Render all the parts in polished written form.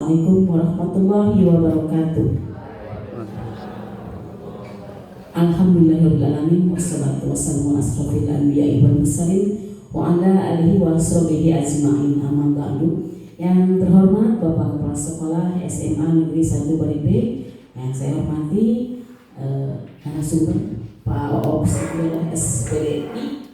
Assalamualaikum warahmatullahi wabarakatuh. Alhamdulillahirrahmanirrahim. Wassalatu wassalamu ala asrofil anbiya'i wal mursalin wa ala alihi wa sahbihi ajma'in, amma ba'du. Yang terhormat Bapak Kepala Sekolah SMA Negeri 1 Baribe, yang saya hormati narasumber Pak Oop SPDI,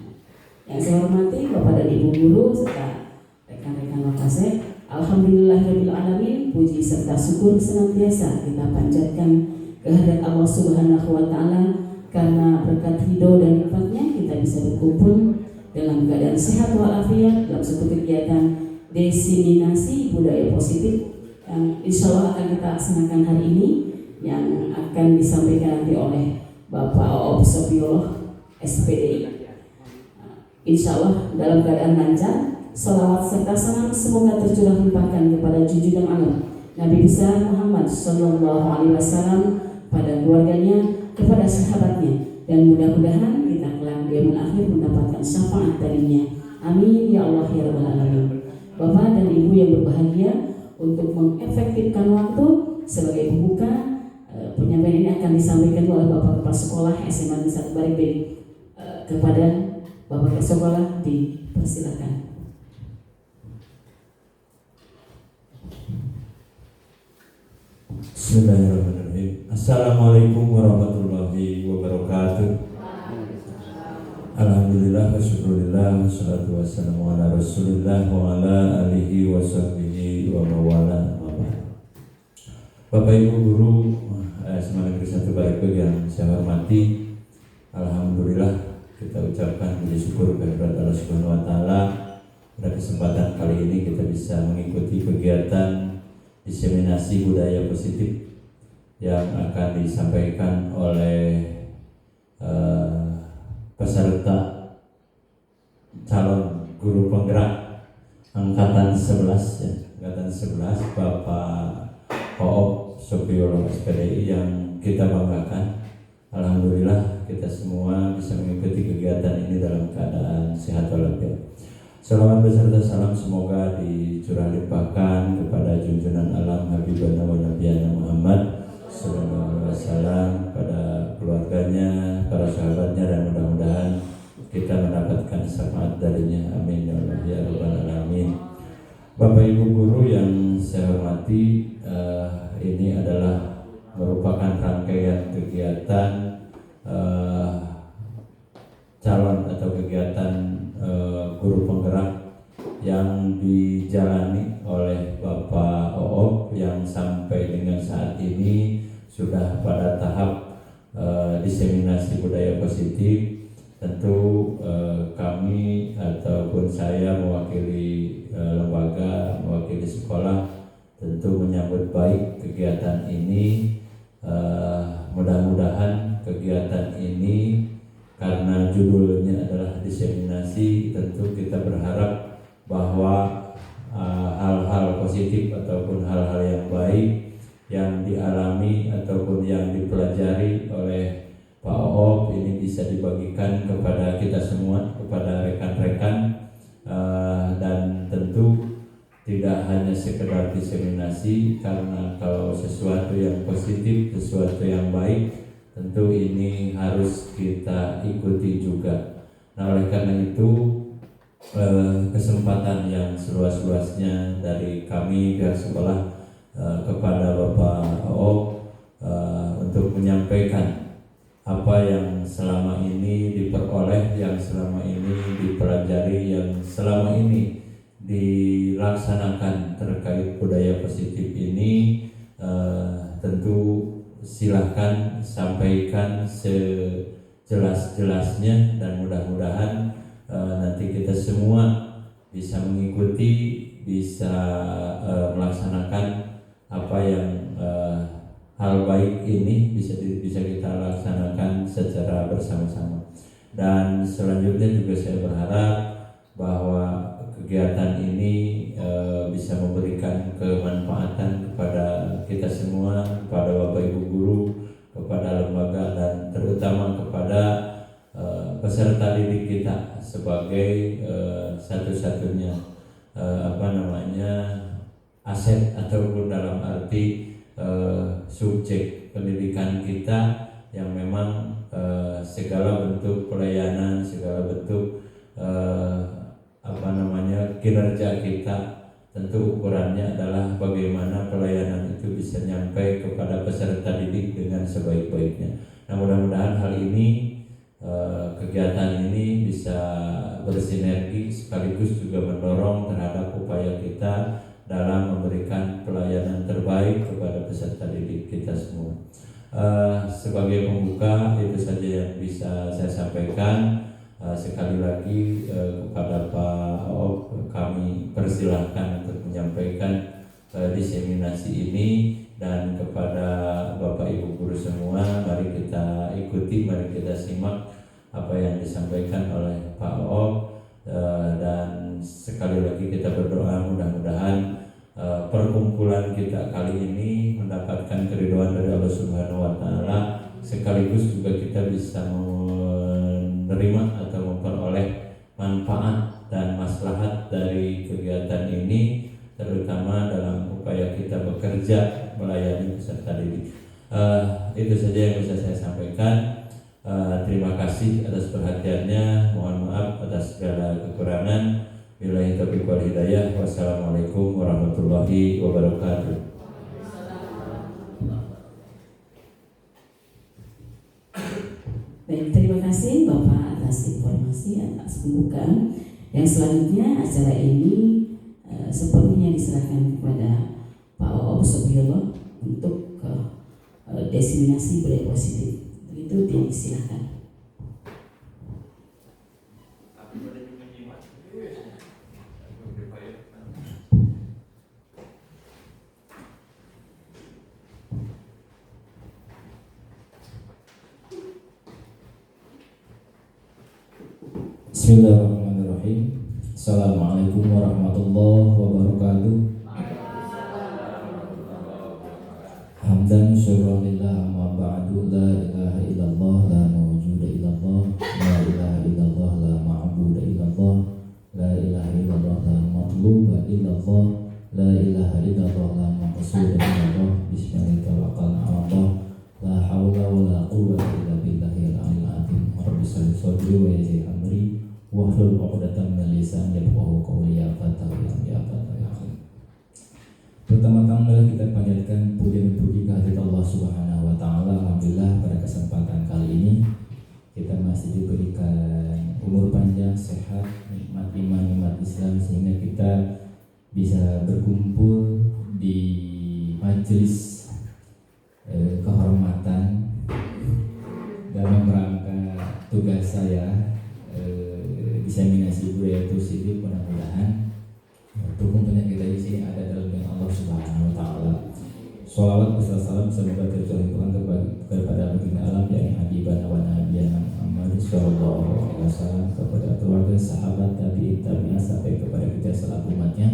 yang saya hormati Bapak dan Ibu guru serta rekan-rekan Wakasek. Alhamdulillahirrahmanirrahim. Puji serta syukur senantiasa kita panjatkan kehadirat Allah Subhanahu wa Ta'ala, karena berkat ridho dan nikmatnya kita bisa berkumpul dalam keadaan sehat walafiat dalam satu kegiatan diseminasi budaya positif yang insya Allah akan kita laksanakan hari ini, yang akan disampaikan nanti oleh Bapak Oop Sofiullah SPDI. Insya Allah dalam keadaan lancar. Salawat serta salam semoga tercurah limpahkan kepada junjungan alam Nabi besar Muhammad Sallallahu Alaihi Wasallam, pada keluarganya, kepada sahabatnya, dan mudah-mudahan kita kelak di yaumul akhir mendapatkan syafaat darinya. Amin ya Allah ya Rabbal Alamin. Bapak dan Ibu yang berbahagia, untuk mengefektifkan waktu sebagai pembuka, penyampaian ini akan disampaikan oleh Bapak Kepala Sekolah SMA Negeri 1 Baribe. Kepada Bapak Kepala Sekolah dipersilakan. Bismillahirrahmanirrahim. Assalamualaikum warahmatullahi wabarakatuh. Alhamdulillah wa syukurillah, wassalatu wassalamu ala rasulillah wa ala alihi wa sahbihi wa mawala. Bapak Ibu guru SMA Negeri 1 Baribe yang saya hormati, alhamdulillah kita ucapkan puji syukur kehadirat Allah Subhanahu wa Ta'ala. Pada kesempatan kali ini kita bisa mengikuti kegiatan diseminasi budaya positif yang akan disampaikan oleh peserta calon guru penggerak angkatan 11 ya, angkatan 11 Bapak Oop Sofiullah SPDI yang kita banggakan. Alhamdulillah kita semua bisa mengikuti kegiatan ini dalam keadaan sehat walafiat. Salawat beserta salam semoga dicurah limpahkan kepada junjungan alam Habibana wa Nabiyana Muhammad sallallahu alaihi wasallam, pada keluarganya, para sahabatnya, dan mudah-mudahan kita mendapatkan syafaat darinya. Amin ya Allah ya Rabbal Alamin. Bapak Ibu guru yang saya hormati, ini adalah merupakan rangkaian kegiatan calon atau kegiatan guru penggerak yang dijalani oleh Bapak Oop, yang sampai dengan saat ini sudah pada tahap diseminasi budaya positif. Tentu kami ataupun saya mewakili lembaga, mewakili sekolah, tentu menyambut baik kegiatan ini. Mudah-mudahan kegiatan ini, karena judulnya adalah diseminasi, tentu kita berharap bahwa hal-hal positif ataupun hal-hal yang baik yang dialami ataupun yang dipelajari oleh Pak Oop ini bisa dibagikan kepada kita semua, kepada rekan-rekan, dan tentu tidak hanya sekedar diseminasi, karena kalau sesuatu yang positif, sesuatu yang baik, tentu ini harus kita ikuti juga. Nah, oleh karena itu kesempatan yang seluas-luasnya dari kami pihak sekolah kepada Bapak Oop untuk menyampaikan apa yang selama ini diperoleh, yang selama ini dipelajari, yang selama ini dilaksanakan terkait budaya positif ini. Tentu silahkan sampaikan sejelas-jelasnya, dan mudah-mudahan nanti kita semua bisa mengikuti, bisa melaksanakan apa yang hal baik ini bisa kita laksanakan secara bersama-sama. Dan selanjutnya juga saya berharap bahwa kegiatan ini bisa memberikan kemanfaatan kepada kita semua, kepada Bapak Ibu guru, kepada lembaga, dan terutama kepada peserta didik kita sebagai satu-satunya aset ataupun dalam arti subjek pendidikan kita yang memang segala bentuk pelayanan, segala bentuk kinerja kita tentu ukurannya adalah bagaimana pelayanan itu bisa nyampe kepada peserta didik dengan sebaik-baiknya. Nah, mudah-mudahan hal ini kegiatan ini bisa bersinergi sekaligus juga mendorong terhadap upaya kita dalam memberikan pelayanan terbaik kepada peserta didik kita semua. Sebagai pembuka itu saja yang bisa saya sampaikan. Sekali lagi kepada Pak Op, kami persilahkan untuk menyampaikan diseminasi ini, dan kepada Bapak Ibu guru semua, mari kita ikuti, mari kita simak apa yang disampaikan oleh Pak Op, dan sekali lagi kita berdoa mudah-mudahan perkumpulan kita kali ini mendapatkan keridhaan dari Allah Subhanahu wa taala, sekaligus juga kita bisa menerima atau memperoleh manfaat dan maslahat dari kegiatan ini, terutama dalam upaya kita bekerja melayani peserta didik. Itu saja yang bisa saya sampaikan. Terima kasih atas perhatiannya. Mohon maaf atas segala kekurangan. Billahi taufiq wal hidayah. Wassalamualaikum warahmatullahi wabarakatuh. Baik, terima kasih Bapak atas informasi, atas pembukaan. Yang selanjutnya acara ini sepenuhnya diserahkan kepada Pak Oop Sobiolo untuk diseminasi budaya positif. Begitu, disilakan. Bismillahirrahmanirrahim. Assalamualaikum warahmatullahi wabarakatuh. Hamdan syukur lillah amma ba'du. La ilaha illallah, la mawjuda illallah, la ilaha illallah, la ma'buda illallah, la ilaha illallah, la matluba illallah, la ilaha illallah, la maqsuda illallah. Bismillahirrahmanirrahim. La hawla wa la quwwata illa billahil aliyyil azim. Rabbi shalli sadri wa yassir amri wahlul 'uqdatam min lisani yafqahu qawli. Ya Fatah ya Fatah ya Akhir. Pertama-tama kita panjatkan puji dan puji kehadirat Allah Subhanahu wa taala. Alhamdulillah pada kesempatan kali ini kita masih diberikan umur panjang, sehat, nikmat iman, nikmat Islam, sehingga kita bisa berkumpul di majelis kehormatan dalam rangka tugas saya diseminasi budaya positif. Mudah-mudahan tentunya kita di sini ada dalam dengan Allah Subhanahu wa taala. Shalawat wassalam semoga tercurahkan kepada baginda alam yakni habibana wa nabiyana Muhammad sallallahu alaihi wasallam, kepada keluarga, sahabat, tabi'in sampai kepada kita selaku umatnya.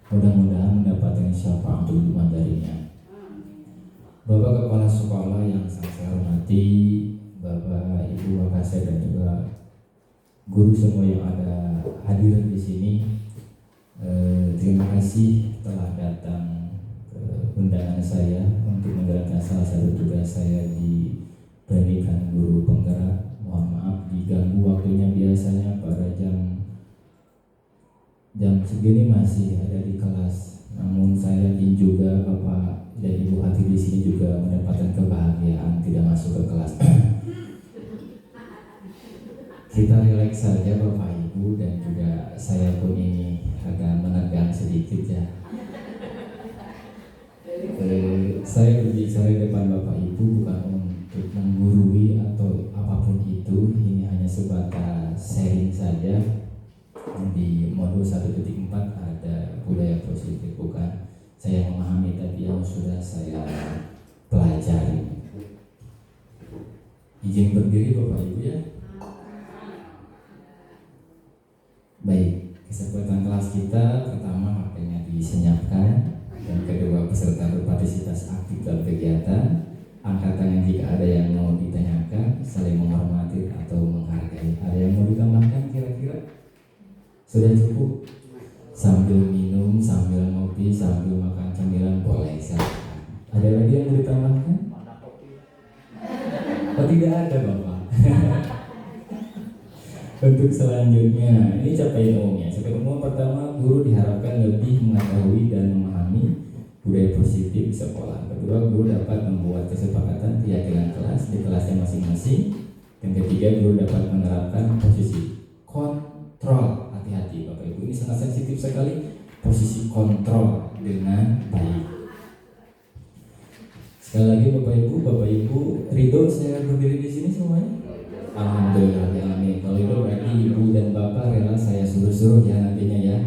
Mudah-mudahan mendapatkan syafaatul iman darinya. Bapak Kepala Sekolah yang saya hormati, Bapak Ibu Wakasek dan juga guru semua yang ada hadir di sini, terima kasih telah datang ke undangan saya untuk menjalankan salah satu tugas saya di pendidikan guru penggerak. Mohon maaf diganggu waktunya, biasanya pada jam segini masih ada di kelas. Namun saya yakin juga Bapak dan Ibu hadir di sini juga mendapatkan kebahagiaan tidak masuk ke kelas. Kita rileks saja Bapak Ibu, dan juga saya pun ini agak menegang sedikit ya. Saya berbicara di depan Bapak Ibu bukan untuk menggurui atau apapun itu, ini hanya sebatas sharing saja. Di modul 1.4 ada budaya positif, bukan saya memahami, tapi yang sudah saya pelajari. Izin berdiri Bapak Ibu ya. Baik, kesempatan kelas kita pertama makanya disenyapkan, dan kedua peserta berpartisipasi aktif dalam kegiatan. Angkat tangan jika ada yang mau ditanyakan, saling menghormati atau menghargai. Ada yang mau ditambahkan kira-kira? Sudah cukup? sambil minum, sambil ngopi, sambil makan cemilan boleh silakan. Ada lagi yang mau ditambahkan? Oh tidak ada Bapak. Untuk selanjutnya, ini capaian umumnya. Capaian umum pertama, guru diharapkan lebih mengetahui dan memahami budaya positif di sekolah. Kedua, guru dapat membuat kesepakatan keyakinan kelas di kelasnya masing-masing. Dan ketiga, guru dapat menerapkan posisi kontrol. Hati-hati Bapak Ibu, ini sangat sensitif sekali. Posisi kontrol dengan baik. Sekali lagi Bapak Ibu ridho saya berdiri di sini semuanya? Alhamdulillah ya amin. Kalau itu berarti ibu dan bapak rela saya suruh-suruh ya nantinya ya.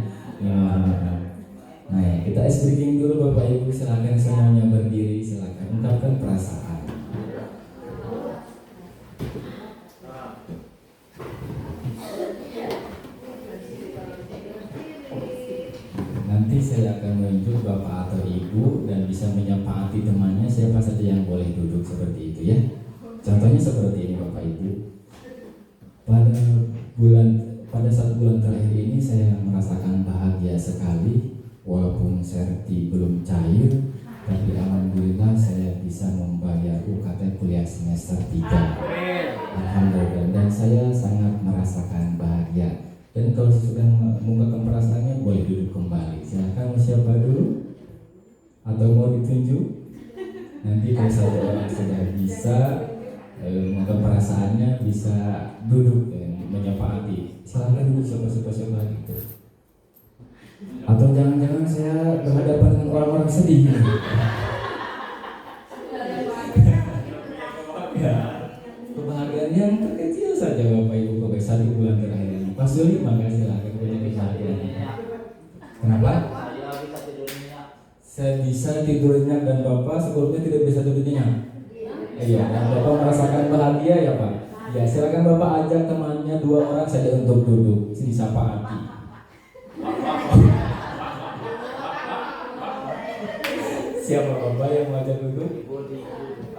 Nah ya, kita ice breaking dulu Bapak Ibu, silakan semuanya berdiri, silakan ungkapkan perasaan. Nanti saya akan menunjuk bapak atau ibu dan bisa menyepaati temannya siapa saja yang boleh duduk seperti itu ya. Contohnya seperti ini Bapak Ibu. Pada saat bulan terakhir ini saya merasakan bahagia sekali. Walaupun serti belum cair, tapi alhamdulillah saya bisa membayar UKT kuliah semester 3. Alhamdulillah, dan saya sangat merasakan bahagia. Dan kalau sudah mengungkapkan perasaannya boleh duduk kembali. Silakan, mau siapa dulu? Atau mau ditunjuk? Nanti kalau saja orang sudah bisa mengungkapkan perasaannya, bisa duduk dan menyepaati. Silakan duduk siapa gitu. Atau jangan-jangan saya berhadapan dengan orang-orang sedih gitu. Ya, kebahagiaan yang terkecil saja Bapak Ibu Bapak 1 bulan terakhir ini. Pak Suli, makasih silakan banyak kebahagiaan. Kenapa? Saya bisa tidurnya dan Bapak sebelumnya tidak bisa tidurnya. Iya, dan Bapak merasakan bahagia ya Pak. Ya, silakan Bapak ajak temannya 2 orang saja untuk duduk. Sini sapa Ati. Siapa Bapak yang mau ajak duduk?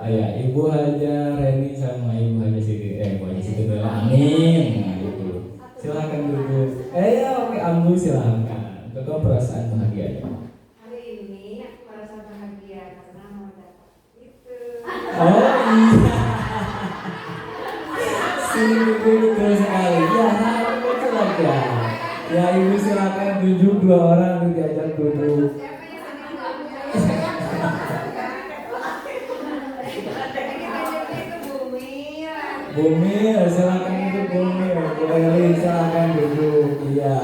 Ya, Ibu Haja Reni sama Ibu Haja Siti. Ibu Haja Siti Bella. Amin. Nah, gitu. Silakan duduk. Ya, oke, Ambu silakan. Kau perasaan bahagia ya? Hari ini aku merasa bahagia karena mau dapat itu. Oh iya. Sini betul sekali. Ya, betul aja. Ya, Ibu silakan tunjuk 2 orang untuk diajak duduk. Bumi, silakan duduk Bumi. Boleh silakan duduk. Iya.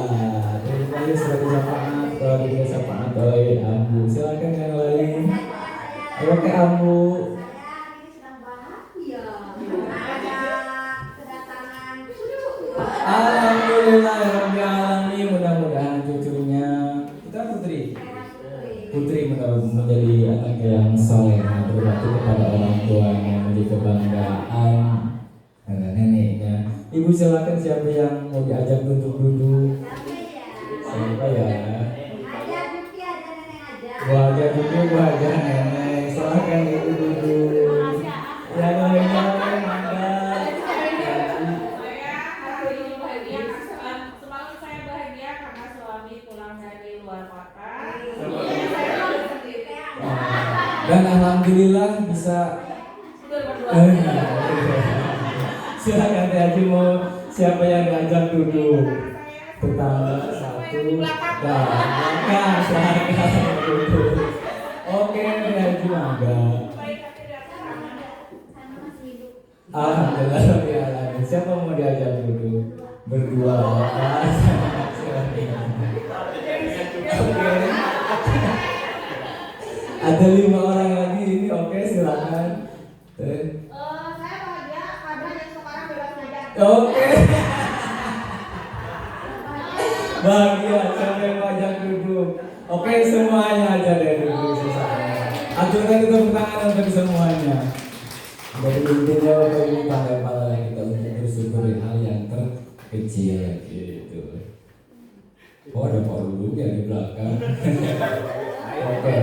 Terima kasih sudah bersamaan. Kalau tidak sapaan oleh Ambu. Silakan yang lain. Oke Ambu. Alhamdulillah Rabbil Alamin, mudah-mudahan cucunya kita Putri menjadi anak yang saleh, berbakti kepada orang tuanya, menjadi kebanggaan neneknya. Ibu silakan siapa yang mau diajak untuk duduk? Siapa ya? Bu Haja duduk, Bu Haja nenek. Silakan ibu duduk. Ya neneknya mangga. Semalam saya bahagia karena suami pulang dari luar kota. Dan alhamdulillah bisa. Silakan Teh Haji, mau siapa yang diajak duduk? Tetangga 1 dan silakan duduk. Oke Teh Haji mangga. Alhamdulillah ya. Siapa mau diajak duduk? Berdua Bapak. Silakan. Oke. Ada 5 orang lagi ini, oke silakan. Saya bahagia karena yang sekarang bebas ngajar. Oke. Bahagia, siapa yang ajak duduk? Oke, semuanya aja deh duduk sesama. Aturkan itu tangan untuk semuanya. Dari intinya Bapak Ibu pandai-pandai kita untuk bersyukuri hal yang terkecil gitu. Oh ada Pak Lulu ya di belakang. Oke.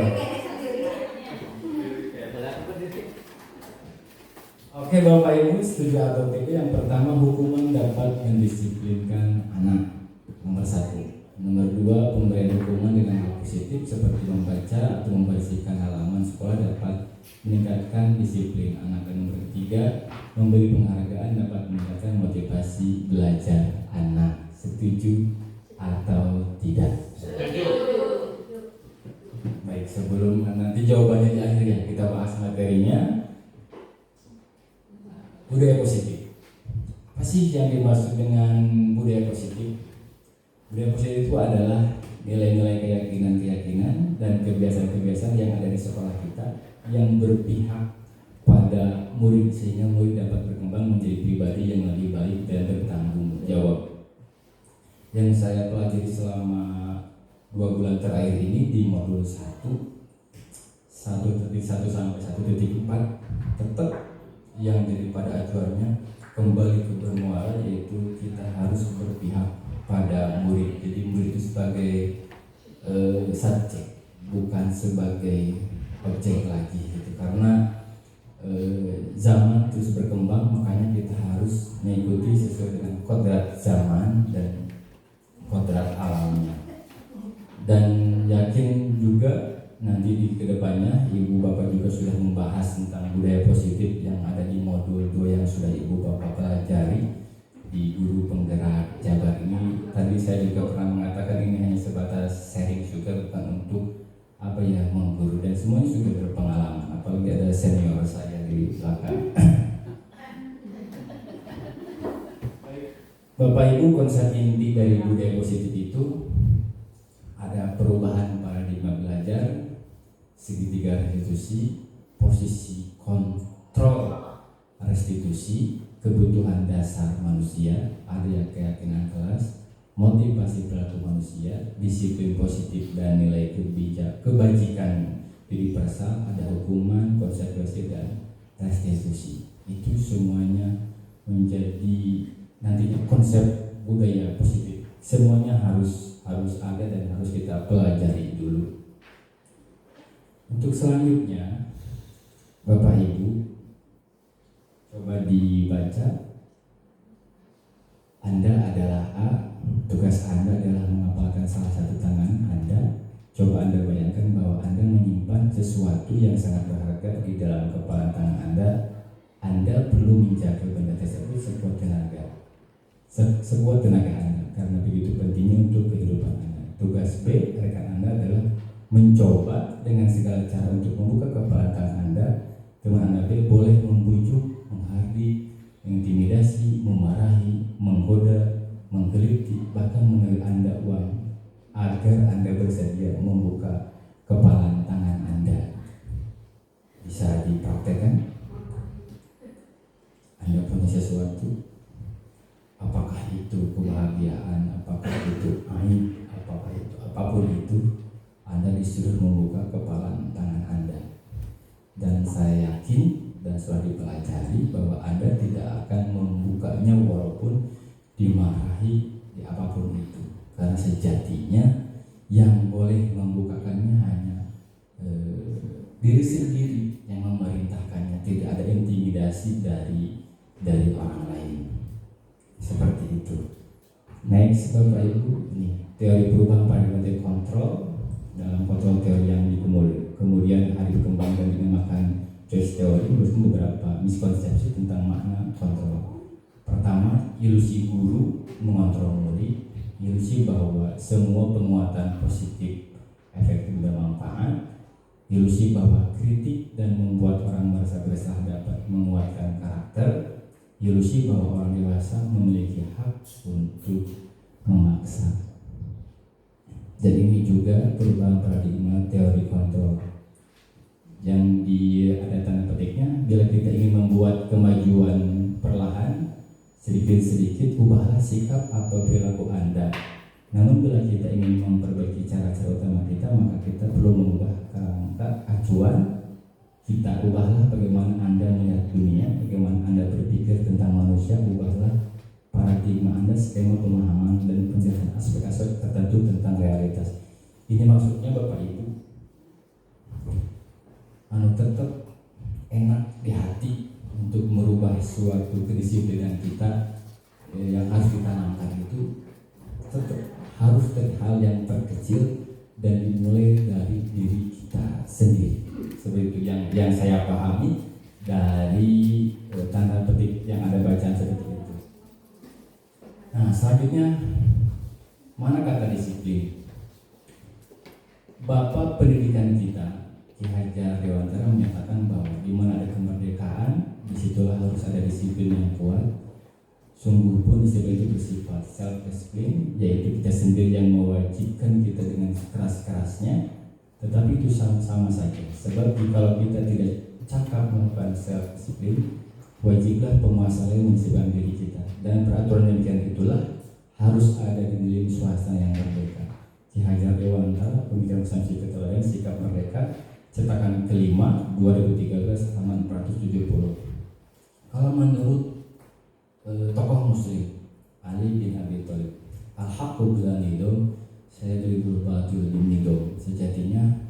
Oke Bapak Ibu, setuju atau tidak? Yang pertama, hukuman dapat mendisiplinkan anak. Nomor 1. Nomor 2, pemberian hukuman dengan hal positif seperti membaca atau membersihkan halaman sekolah dapat meningkatkan disiplin anak. Dan nomor 3, memberi penghargaan dapat meningkatkan motivasi belajar anak. Setuju atau tidak? Baik, sebelum nanti jawabannya di akhir ya, kita bahas materinya. Budaya positif. Apa sih yang dimaksud dengan budaya positif? Budaya positif itu adalah nilai-nilai keyakinan-keyakinan dan kebiasaan-kebiasaan yang ada di sekolah kita yang berpihak pada murid sehingga murid dapat berkembang menjadi pribadi yang lebih baik dan bertanggung jawab. Yang saya pelajari selama 2 bulan terakhir ini di modul 1.1 sampai 1.4 tetap yang daripada acuannya kembali ke bermuara, yaitu kita harus berpihak pada murid. Jadi murid itu sebagai subjek, bukan sebagai objek lagi gitu. Karena zaman terus berkembang, makanya kita harus mengikuti sesuai dengan kodrat zaman dan kodrat alamnya. Dan yakin juga nanti di kedepannya Ibu Bapak juga sudah membahas tentang budaya positif yang ada di modul 2 yang sudah Ibu Bapak pelajari di Guru Penggerak Jabar ini. Tadi saya juga pernah mengatakan ini hanya sebatas sharing juga, bukan untuk mengguru, dan semuanya sudah berpengalaman, apalagi ada senior saya di belakang. Bapak Ibu, konsep inti dari budaya positif itu ada perubahan paradigma belajar, segitiga restitusi, posisi kontrol restitusi, kebutuhan dasar manusia, ada keyakinan kelas, motivasi perilaku manusia, disiplin positif dan nilai kebajikan universal, ada hukuman, konsekuensi dan restitusi. Itu semuanya menjadi nantinya konsep budaya positif. Semuanya harus ada dan harus kita pelajari dulu. Untuk selanjutnya, Bapak Ibu, coba dibaca. Anda adalah A, tugas Anda adalah menghafalkan salah satu tangan Anda. Coba Anda bayangkan bahwa Anda menyimpan sesuatu yang sangat berharga di dalam kepala tangan Anda. Anda perlu menjaga benda tersebut sekuat tenaga Anda, karena begitu pentingnya untuk kehidupan Anda. Tugas B, rekan Anda adalah mencoba dengan segala cara untuk membuka kepala tangan Anda. Teman Anda B boleh membujuk, menghardik, mengintimidasi, memarahi, menggoda, menggeliti, bahkan menarik Anda uang agar Anda bersedia membuka kepala tangan Anda. Bisa dipraktekkan? Anda punya sesuatu, apakah itu kebahagiaan, apakah itu aib, apakah itu apapun itu, Anda disuruh membuka kepala tangan Anda. Dan saya yakin dan sudah dipelajari bahwa Anda tidak akan membukanya walaupun dimarahi di apapun itu, karena sejatinya yang boleh membukakannya hanya diri sendiri yang memerintahkannya. Tidak ada intimidasi dari orang lain. Seperti itu. Next, Bapak Ibu, ini teori perubahan paradigma kontrol. Dalam kontrol teori yang kemudian hari berkembang dan dinamakan choice teori, beberapa miskonsepsi tentang makna kontrol. Pertama, ilusi guru mengontrol murid, ilusi bahwa semua penguatan positif efektif bermanfaat, ilusi bahwa kritik dan membuat orang merasa bersalah dapat menguatkan karakter, ilusi bahwa orang dewasa memiliki hak untuk memaksa. Dan ini juga perubahan paradigma teori kontrol yang ada tanda petiknya. Bila kita ingin membuat kemajuan perlahan, sedikit-sedikit ubahlah sikap atau perilaku Anda. Namun bila kita ingin memperbaiki cara-cara utama kita, maka kita perlu mengubah karakter acuan. Kita ubahlah bagaimana Anda melihat dunia, bagaimana Anda berpikir tentang manusia. Ubahlah paradigma Anda, skema pemahaman dan penjelasan aspek-aspek tertentu tentang realitas. Ini maksudnya Bapak Ibu, tetap enak di hati untuk merubah suatu kedisiplinan kita yang harus ditanamkan itu tetap harus hal yang terkecil dan dimulai dari diri kita sendiri. Seperti itu yang saya pahami dari tanda petik yang ada bacaan seperti itu. Nah, selanjutnya mana kata disiplin? Bapak pendidikan kita Ki Hajar Dewantara menyatakan bahwa di mana ada kemerdekaan, disitulah harus ada disiplin yang kuat. Sungguh pun disiplin itu bersifat self-discipline, yaitu kita sendiri yang mewajibkan kita dengan keras-kerasnya. Tetapi itu sama-sama saja. Sebab kalau kita tidak cakap melakukan self-discipline, wajiblah penguasa lain mensibukkan diri kita. Dan peraturan demikian itulah harus ada di dalam suasana yang merdeka. Ki Hajar Dewantara, Pemikiran Sanksi Keteladan Sikap Merdeka, cetakan kelima 2013 halaman 470. Kalau menurut tokoh Muslim Ali bin Abi Thalib, al-haqqu bila nidom saya dribul batil bin nidom. Sejatinya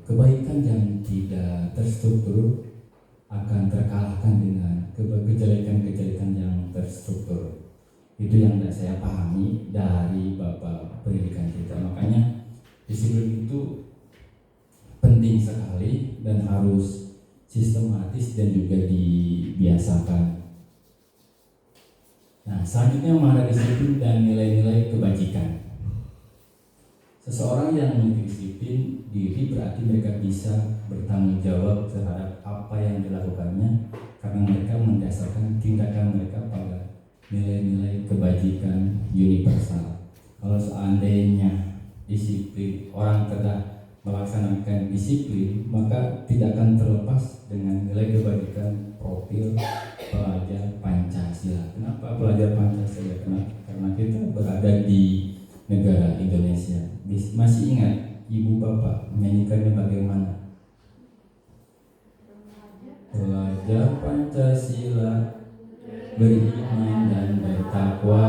kebaikan yang tidak terstruktur akan terkalahkan dengan kejelekan-kejelekan yang terstruktur. Itu yang saya pahami dari Bapak pendidikan kita. Makanya disiplin itu penting sekali dan harus sistematis dan juga dibiasakan. Nah, selanjutnya mana disiplin dan nilai-nilai kebajikan. Seseorang yang memiliki disiplin diri berarti mereka bisa bertanggung jawab terhadap apa yang dilakukannya karena mereka mendasarkan tindakan mereka pada nilai-nilai kebajikan universal. Kalau seandainya disiplin, orang telah melaksanakan disiplin, maka tidak akan terlepas dengan nilai kebajikan profil pelajar Pancasila. Kenapa pelajar Pancasila? Karena kita berada di negara Indonesia. Masih ingat ibu bapak menyanyikannya bagaimana? Pelajar Pancasila beriman dan bertakwa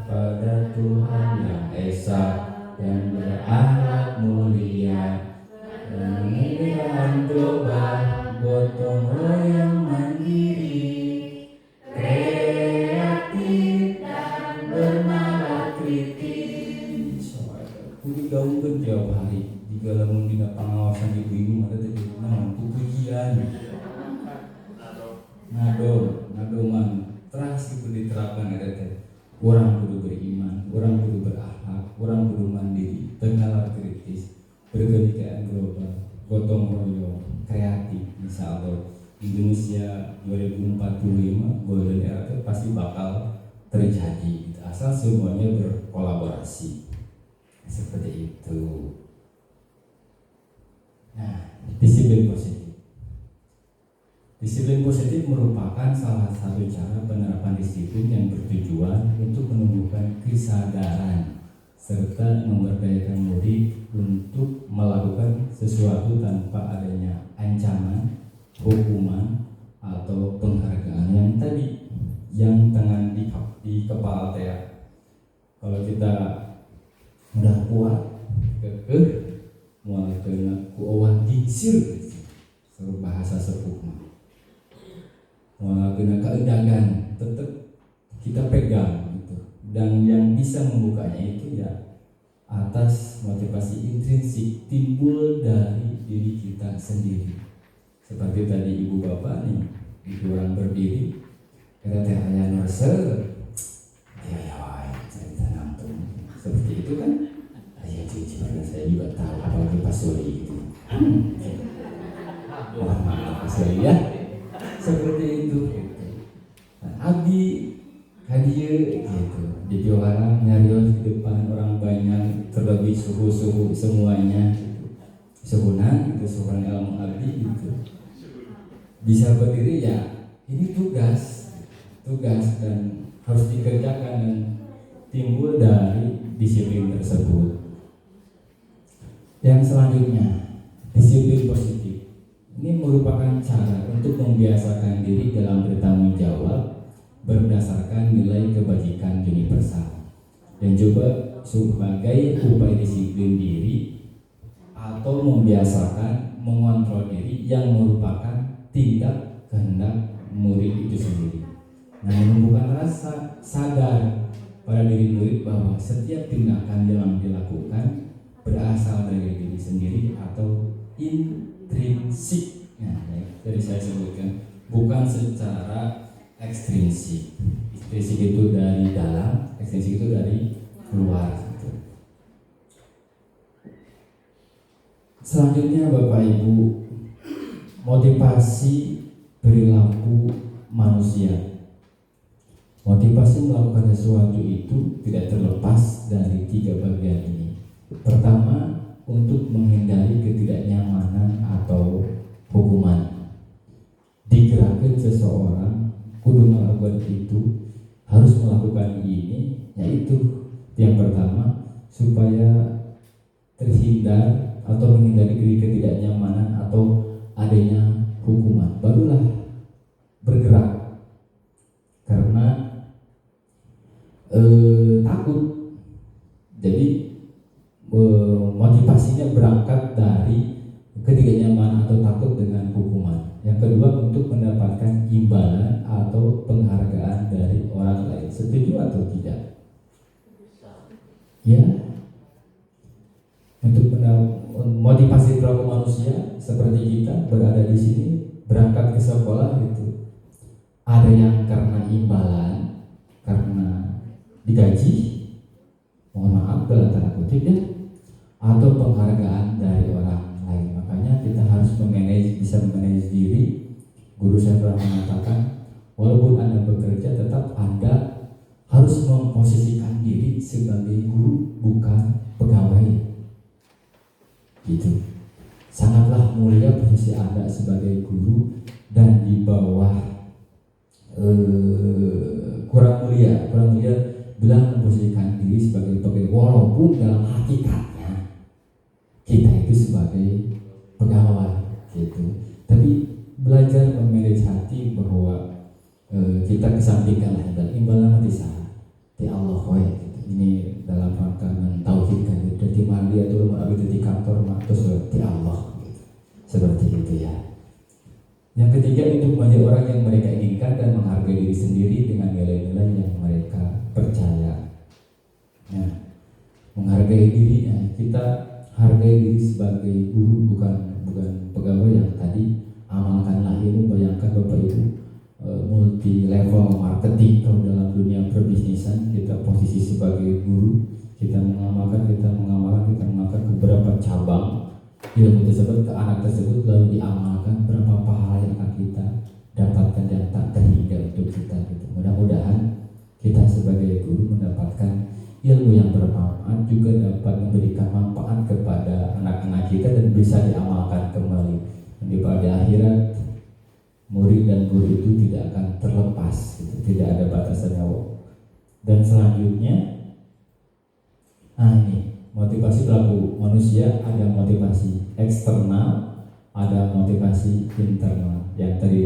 pada Tuhan yang Esa dan berakhlak mulia, pemikiran global, gotong royong mandiri, kreatif dan bernalar kritis. Kudu gaungkeun tiap hari jika lamun dina pangawasan ibu-ibu mah teh naon pujian. Nadoman terus itu diterapkan ada teh. Orang kudu beriman, orang kudu berakhlak, orang kudu mandiri, bernalar kritis, berkebinekaan global, gotong royong, kreatif. Insya Allah Indonesia 2045 golden era itu pasti bakal terjadi asal semuanya berkolaborasi seperti itu. Nah, disiplin positif. Disiplin positif merupakan salah satu cara penerapan disiplin yang bertujuan untuk menumbuhkan kesadaran serta memberdayakan murid untuk melakukan sesuatu tanpa adanya ancaman, hukuman, atau penghargaan yang tadi yang tengah di kepala teh. Kalau kita udah kuat, kekeh, mual kena kuawan dingsir, seru bahasa sepuh mah. Mual kena keundangan, tetap kita pegang gitu. Dan yang bisa membukanya itu ya atas motivasi intrinsik timbul dari diri kita sendiri. Seperti tadi ibu bapak nih, ibu orang berdiri, kata teh aya nurse, ya wae, saya nampung. Seperti itu kan? Ayo jujur, saya juga tahu apalagi Pak Suri gitu. Wah, Pak Suri ya. Seperti itu. Nah, abdi hadiah gitu di jualan nyarios di depan orang banyak, terlebih suhu semuanya gitu. Suhunan itu suhunan ilmu abdi gitu. Bisa berdiri ya ini tugas dan harus dikerjakan dan timbul dari disiplin tersebut. Yang selanjutnya disiplin positif. Ini merupakan cara untuk membiasakan diri dalam bertanggung jawab berdasarkan nilai kebajikan universal dan juga sebagai upaya disiplin diri atau membiasakan mengontrol diri yang merupakan tindak kehendak murid itu sendiri. Nah, menumbuhkan rasa sadar pada diri murid bahwa setiap tindakan yang dilakukan berasal dari diri sendiri atau intrinsik. Nah, ya, jadi saya sebutkan bukan secara ekstrinsik. Ekstrinsik itu dari dalam, ekstrinsik itu dari luar. Gitu. Selanjutnya Bapak Ibu, motivasi perilaku manusia. Motivasi melakukan sesuatu itu tidak terlepas dari 3 bagian ini. Pertama, untuk menghindari ketidaknyamanan atau hukuman. Digerakkan seseorang kudu melakukan itu, harus melakukan ini, yaitu yang pertama supaya terhindar atau menghindari ketidaknyamanan atau adanya hukuman. Barulah bergerak karena takut. Jadi motivasinya berangkat dari ketidaknyamanan atau takut dengan hukuman. Yang kedua, untuk mendapatkan imbalan atau penghargaan dari orang lain. Setuju atau tidak? Ya. Untuk motivasi perilaku manusia seperti kita berada di sini, berangkat ke sekolah gitu. Ada yang karena imbalan, karena digaji, mohon maaf dalam tanda kutip ya, atau penghargaan dari orang lain. Makanya kita harus bisa memanage diri. Guru saya pernah mengatakan, walaupun Anda bekerja, tetap Anda harus memposisikan diri sebagai guru, bukan pegawai. Gitu. Sangatlah mulia posisi Anda sebagai guru, dan di bawah kurang mulia bilang memposisikan diri sebagai pegawai, walaupun dalam hakikatnya kita itu sebagai pegawai gitu. Tapi belajar memanage hati bahwa kita kesampingkanlah imbalan di sana di Allah gitu. Ini dalam rangka mentauhidkan gitu. Di mandi atau rumah di kantor terus di Allah gitu. Seperti itu ya. Yang ketiga, untuk menjadi orang yang mereka inginkan dan menghargai diri sendiri dengan nilai-nilai yang mereka percaya. Nah, menghargai diri, kita hargai diri sebagai guru, bukan pegawai yang tadi amalkanlah ini. Bayangkan Bapak Ibu, multi level marketing atau dalam dunia perbisnisan, kita posisi sebagai guru, kita mengamalkan beberapa cabang ilmu tersebut ke anak tersebut, lalu diamalkan, berapa pahala yang akan kita dapatkan dan tak terhingga untuk kita gitu. Mudah-mudahan kita sebagai guru mendapatkan ilmu yang bermanfaat, juga dapat memberikan manfaat kepada anak-anak kita dan bisa diamalkan kembali. Dan pada akhirat murid dan guru itu tidak akan terlepas gitu. Tidak ada batasannya. Dan selanjutnya, ini motivasi perilaku manusia, ada motivasi eksternal, ada motivasi internal. Yang tadi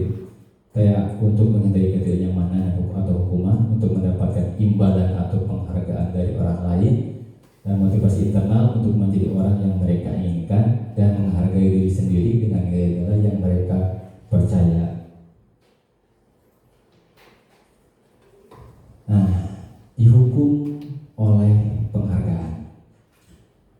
kayak untuk menghindari ketidaknyamanan atau hukuman, untuk mendapatkan imbalan atau penghargaan dari orang lain, dan motivasi internal untuk menjadi orang yang mereka inginkan dan menghargai diri sendiri dengan nilai-nilai yang mereka percaya. Nah, dihukum oleh penghargaan.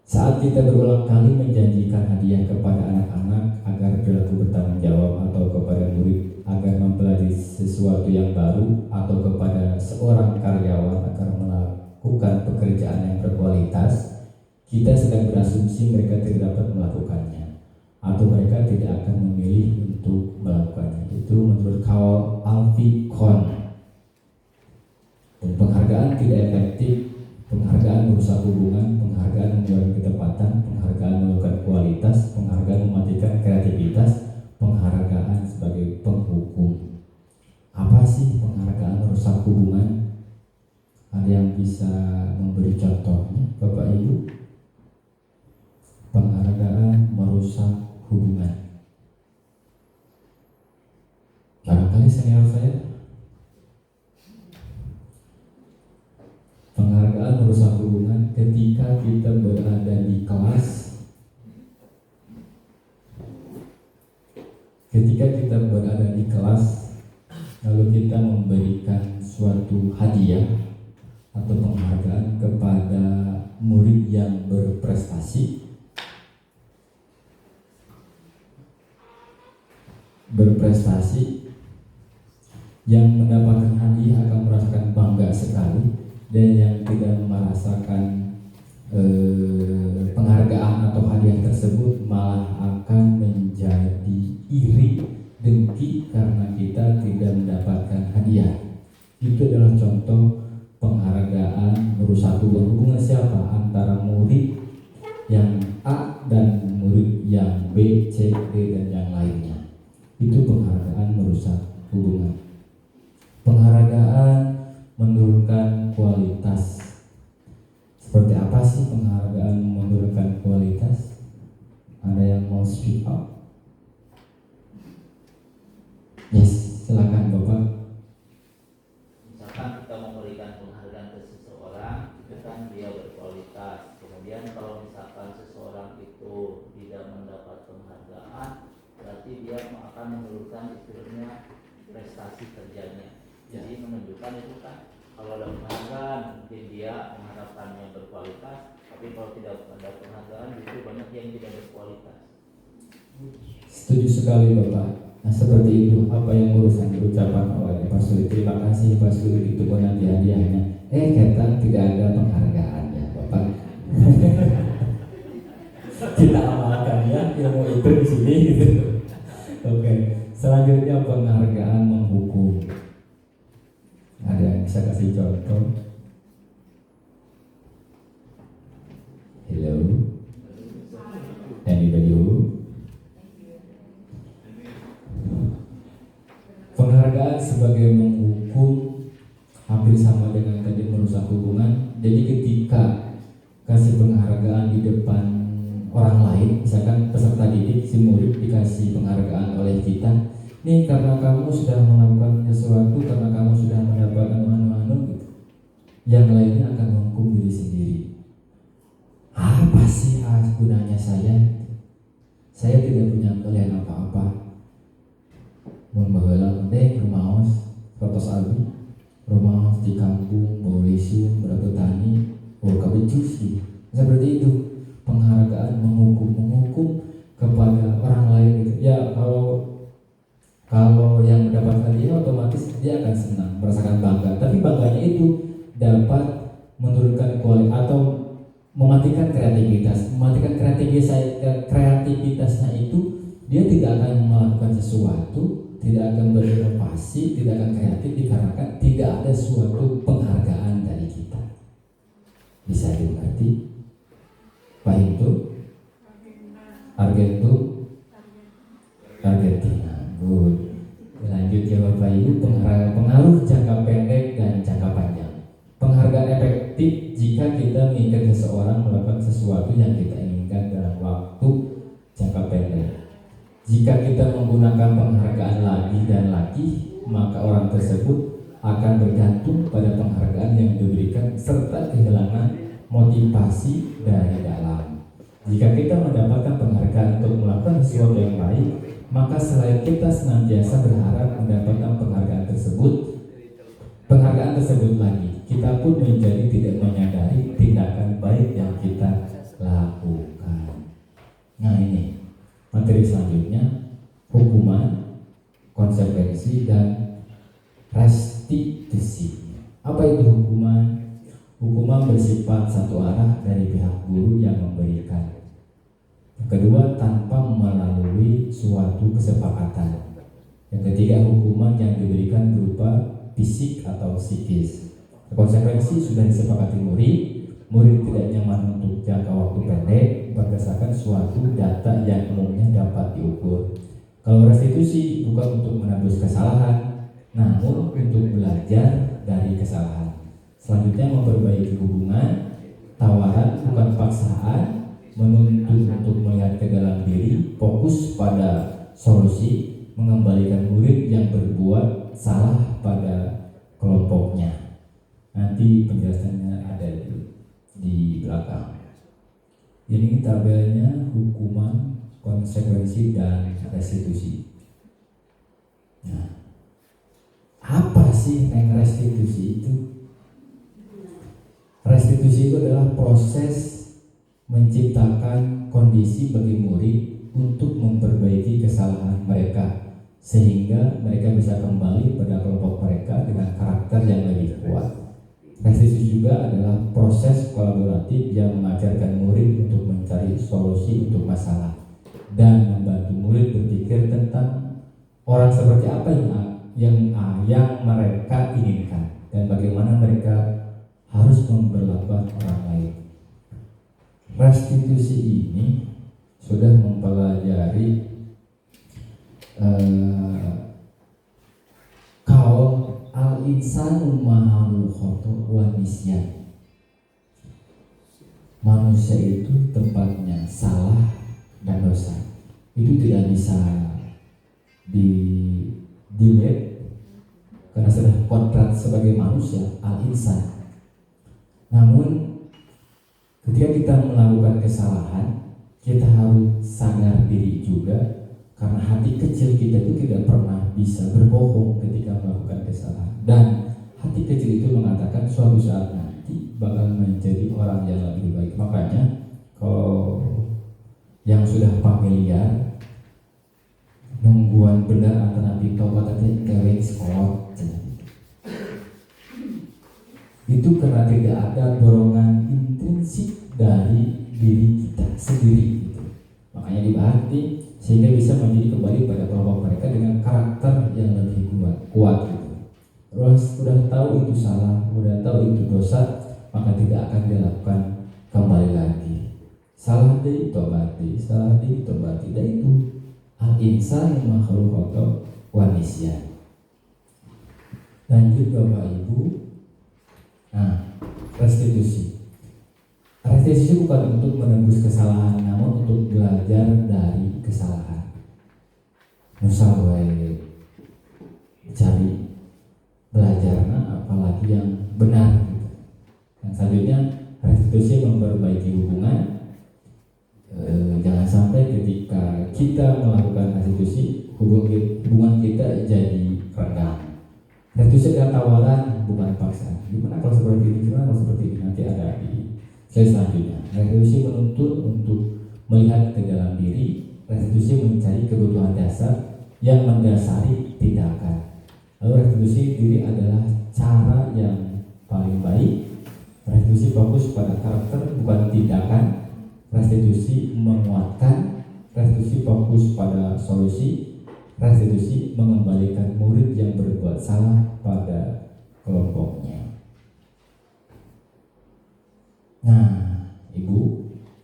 Saat kita berulang kali menjanjikan hadiah kepada anak-anak agar berlaku bertanggung jawab, atau kepada murid agar mempelajari sesuatu yang baru, atau kepada seorang karyawan agar melakukan pekerjaan yang berkualitas, kita sedang berasumsi mereka tidak dapat melakukannya, atau mereka tidak akan memilih untuk melakukannya. Itu menurut Karl Alfie Kohn. Dan penghargaan tidak efektif. Penghargaan merusak hubungan, penghargaan mengurangi ketepatan, penghargaan menurunkan kualitas, penghargaan mematikan kreativitas, penghargaan sebagai penghukum. Apa sih penghargaan merusak hubungan? Ada yang bisa memberi contohnya, Bapak Ibu? Penghargaan merusak hubungan. Barangkali senior saya. Penghargaan merusak hubungan ketika kita berada di kelas. Ketika kita berada di kelas, lalu kita memberikan suatu hadiah atau penghargaan kepada murid yang berprestasi, yang mendapatkan hadiah akan merasakan bangga sekali, dan yang tidak merasakan penghargaan atau hadiah tersebut malah akan menjadi iri, dengki karena kita tidak mendapatkan hadiah. Itu adalah contoh penghargaan merusak hubungan siapa antara murid yang A dan murid yang B, C, D dan yang lainnya. Itu penghargaan merusak hubungan. Penghargaan menurunkan kualitas. Seperti apa sih penghargaan menurunkan kualitas? Ada yang mau speak up? Yes, silakan Bapak. Misalkan kita memberikan penghargaan ke seseorang, itu kan dia berkualitas. Kemudian kalau misalkan seseorang itu tidak mendapat penghargaan, berarti dia akan menurunkan istilahnya prestasi kerjanya. Jadi menunjukkan itu kan kalau ada penghargaan mungkin dia mengharapkannya berkualitas, tapi kalau tidak ada penghargaan justru banyak yang tidak berkualitas. Setuju sekali Bapak. Nah seperti itu apa yang urusan diucapkan oleh Pak Suli. Terima kasih Pak Suli, itu pun nanti hadiahnya. Kita tidak ada penghargaannya Bapak. Kita amalkan ya ilmu itu di sini gitu. Oke. Selanjutnya penghargaan menghukum. Ada yang bisa kasih contoh? Hello. Anybody who? Penghargaan sebagai menghukum hampir sama dengan tadi merusak hubungan. Jadi ketika kasih penghargaan di depan orang lain, misalkan peserta didik, si murid dikasih penghargaan oleh kita, nih karena kamu sudah melakukan sesuatu, karena kamu sudah mendapatkan anu-anu gitu. Yang lainnya akan menghukum diri sendiri. Apa sih gunanya saya? Saya tidak punya kalian apa-apa. Membawa teh rumaos, fotos abi, rumaos di kampung, bawa lesu, berpetani, bawa kabecus gitu. Seperti itu. Penghargaan menghukum kepada orang lain gitu. Ya kalau yang mendapatkan dia otomatis dia akan senang, merasakan bangga. Tapi bangganya itu dapat menurunkan kualitas atau mematikan kreativitas. Mematikan kreativitasnya itu dia tidak akan melakukan sesuatu, tidak akan berinovasi, tidak akan kreatif dikarenakan tidak ada suatu penghargaan dari kita. Bisa dimengerti? Pak itu Argentina. Good. Lanjut ya Bapak Ibu, pengaruh jangka pendek dan jangka panjang. Penghargaan efektif jika kita menginginkan seseorang melakukan sesuatu yang kita inginkan dalam waktu jangka pendek. Jika kita menggunakan penghargaan lagi dan lagi, maka orang tersebut akan bergantung pada penghargaan yang diberikan serta kehilangan motivasi dari dalam. Jika kita mendapatkan penghargaan untuk melakukan sesuatu yang baik, maka selain kita senantiasa berharap mendapatkan penghargaan tersebut lagi, kita pun menjadi tidak menyadari tindakan baik yang kita lakukan. Nah ini materi selanjutnya, hukuman, konsekuensi, dan restitusi. Apa itu hukuman? Hukuman bersifat satu arah dari pihak guru yang memberikan. Yang kedua, tanpa melalui suatu kesepakatan. Yang ketiga, hukuman yang diberikan berupa fisik atau psikis. Konsekuensi sudah disepakati murid tidak nyaman untuk jangka waktu pendek berdasarkan suatu data yang umumnya dapat diukur. Kalau restitusi bukan untuk menebus kesalahan, namun untuk belajar dari kesalahan. Selanjutnya, memperbaiki hubungan, tawaran bukan paksaan, menuntut untuk melihat ke dalam diri, fokus pada solusi, mengembalikan murid yang berbuat salah pada kelompoknya. Nanti penjelasannya ada di belakang. Ini tabelnya hukuman, konsekuensi, dan restitusi. Nah, apa sih yang restitusi itu? Restitusi itu adalah proses menciptakan kondisi bagi murid untuk memperbaiki kesalahan mereka sehingga mereka bisa kembali pada kelompok mereka dengan karakter yang lebih kuat. Restitusi juga adalah proses kolaboratif yang mengajarkan murid untuk mencari solusi untuk masalah dan membantu murid berpikir tentang orang seperti apa yang mereka inginkan dan bagaimana mereka harus memperlakukan orang lain. Restitusi ini sudah mempelajari kaul al-insanu ma'al khata' wa nisyan. Manusia itu tempatnya salah dan dosa. Itu tidak bisa delete karena sudah kodrat sebagai manusia al-insan. Namun ketika kita melakukan kesalahan, kita harus sadar diri juga karena hati kecil kita itu tidak pernah bisa berbohong ketika melakukan kesalahan. Dan hati kecil itu mengatakan suatu saat nanti bakal menjadi orang yang lebih baik. Makanya kalau yang sudah familiar nungguan benar antara nabi tobat tadi kewing sekolah itu karena tidak ada dorongan intrinsik dari diri kita sendiri gitu. Makanya dibahati sehingga bisa menjadi kembali pada kelompok mereka dengan karakter yang lebih kuat gitu. Terus sudah tahu itu salah, sudah tahu itu dosa, maka tidak akan dilakukan kembali lagi. Salah ditobati, dan itu al-insan makhluk atau wanisya. Lanjut Bapak Ibu. Nah, restitusi. Restitusi bukan untuk menembus kesalahan, namun untuk belajar dari kesalahan. Misalnya cari belajarnya apalagi yang benar. Yang selanjutnya restitusi memperbaiki hubungan. Jangan sampai ketika kita melakukan restitusi hubungan kita jadi renggang. Restitusi adalah tawaran bukan paksaan. Gimana kalau seperti ini? Gimana kalau seperti ini? Nanti ada di slide selanjutnya. Restitusi menuntut untuk melihat ke dalam diri. Restitusi mencari kebutuhan dasar yang mendasari tindakan. Lalu restitusi diri adalah cara yang paling baik. Restitusi fokus pada karakter bukan tindakan. Restitusi menguatkan. Restitusi fokus pada solusi. Restitusi mengembalikan murid yang berbuat salah pada kelompoknya. Nah, Ibu,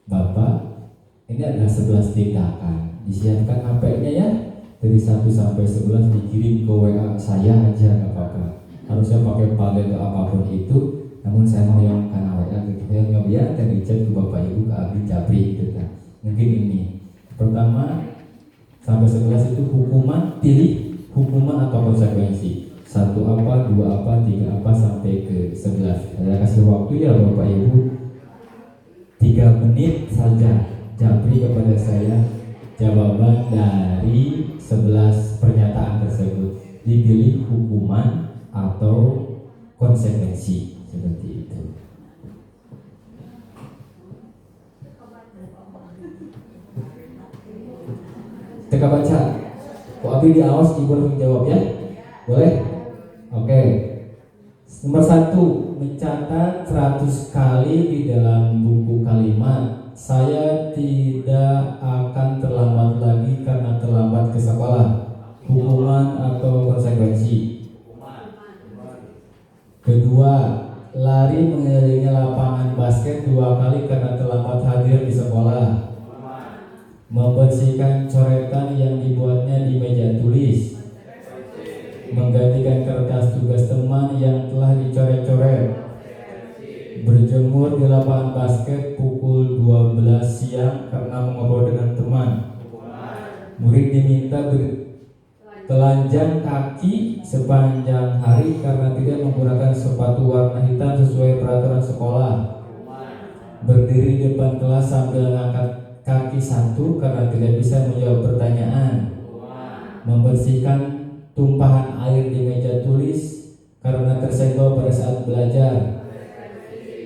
Bapak, ini adalah 11 tindakan. Disiapkan HP-nya ya. Dari 1 sampai 11 dikirim ke WA saya aja nggak apa-apa. Harusnya pakai paket atau apapun itu. Namun saya mau yang karena WA gitu. Saya nggak biar dan dicek ke Bapak Ibu ke Abdi Jabri gitu kan. Mungkin ini. Pertama sampai 11 itu hukuman, pilih hukuman atau konsekuensi. 1 apa, 2 apa, 3 apa sampai ke 11. Saya kasih waktu ya Bapak Ibu 3 menit saja. Jabri kepada saya jawaban dari 11 pernyataan tersebut. Dipilih hukuman atau konsekuensi seperti itu. Teka baca. Kok Abi diawas Ibu langsung jawab ya? Boleh? Oke. Nomor 1, mencatat 100 kali di dalam buku kalimat. Saya tidak akan terlambat lagi karena terlambat ke sekolah. Hukuman atau konsekuensi? Kedua, lari mengelilingi lapangan basket 2 kali karena terlambat hadir di sekolah. Membersihkan coretan yang dibuatnya di meja tulis. Menggantikan kertas tugas teman yang telah dicoret-coret. Berjemur di lapangan basket pukul 12 siang karena mengobrol dengan teman. Murid diminta bertelanjang kaki sepanjang hari karena tidak menggunakan sepatu warna hitam sesuai peraturan sekolah. Berdiri di depan kelas sambil mengangkat kaki 1 karena tidak bisa menjawab pertanyaan. Membersihkan tumpahan air di meja tulis karena tersenggol pada saat belajar.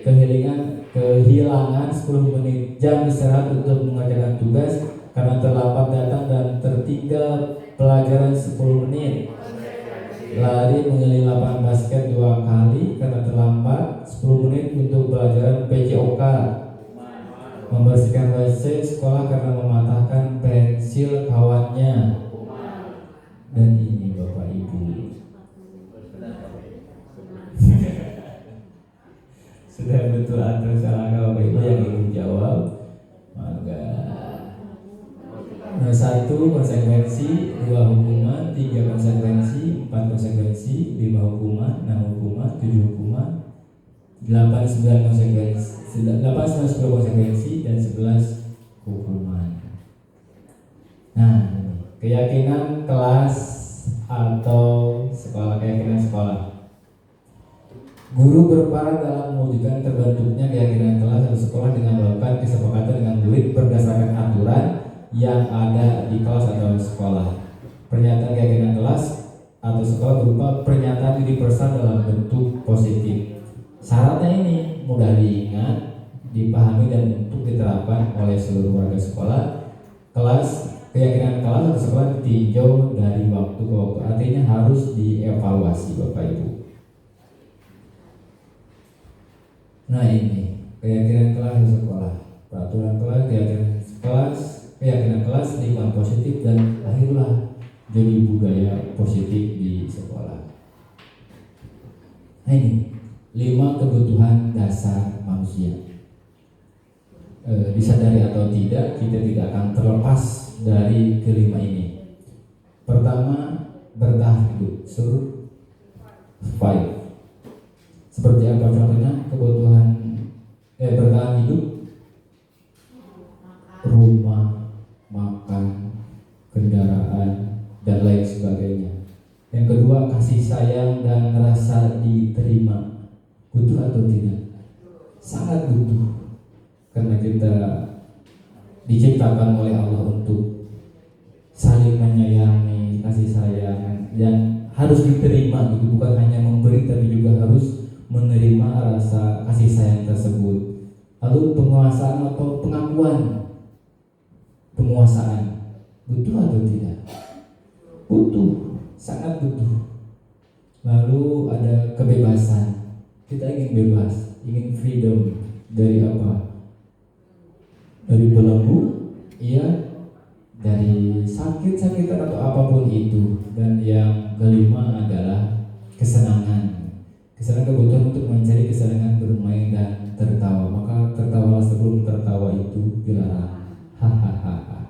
kehilangan 10 menit jam istirahat untuk mengerjakan tugas karena terlambat datang dan tertinggal pelajaran 10 menit. Lari mengelilingi lapangan basket 2 kali karena terlambat 10 menit untuk pelajaran PJOK. Membersihkan WC sekolah karena mematahkan pensil kawannya. Dan ini Bapak Ibu sudah betul atau salah Bapak Ibu yang ingin jawab, maka 1 konsekuensi, 2 hukuman, 3 konsekuensi, 4 konsekuensi, 5 hukuman, 6 hukuman, 7 hukuman, 8, 9 konsekuensi, 8, 9, 10 konsekuensi, dan 11 hukuman. Nah, keyakinan kelas atau sekolah, keyakinan sekolah. Guru berperan dalam mewujudkan terbentuknya keyakinan kelas atau sekolah dengan melakukan kesepakatan dengan murid berdasarkan aturan yang ada di kelas atau sekolah. Pernyataan keyakinan kelas atau sekolah berupa pernyataan universal dalam bentuk positif. Syaratnya ini mudah diingat, dipahami dan untuk diterapkan oleh seluruh warga sekolah. Keyakinan kelas atau sekolah ditinjau dari waktu ke waktu, artinya harus dievaluasi Bapak Ibu. Nah ini keyakinan kelas atau sekolah, peraturan kelas, keyakinan kelas, lingkungan positif, dan lahirlah jadi budaya positif di sekolah. Nah ini 5 kebutuhan dasar manusia. Disadari atau tidak, kita tidak akan terlepas dari kelima ini. Pertama, bertahan hidup, survive. Seperti apa contohnya? Kebutuhan bertahan hidup, rumah, makan, kendaraan, dan lain sebagainya. Yang kedua, kasih sayang dan rasa diterima. Butuh atau tidak? Sangat butuh. Karena kita diciptakan oleh Allah untuk saling menyayangi, kasih sayang, dan harus diterima gitu. Bukan hanya memberi tapi juga harus menerima rasa kasih sayang tersebut. Lalu penguasaan atau pengakuan. Penguasaan butuh atau tidak? Butuh, sangat butuh. Lalu ada kebebasan. Kita ingin bebas, ingin freedom. Dari apa? Dari belenggu, iya, dari sakit-sakitan atau apapun itu. Dan yang kelima adalah kesenangan. Kesenangan, kebutuhan untuk mencari kesenangan bermain dan tertawa. Maka tertawalah sebelum tertawa itu dilarang. Hahaha.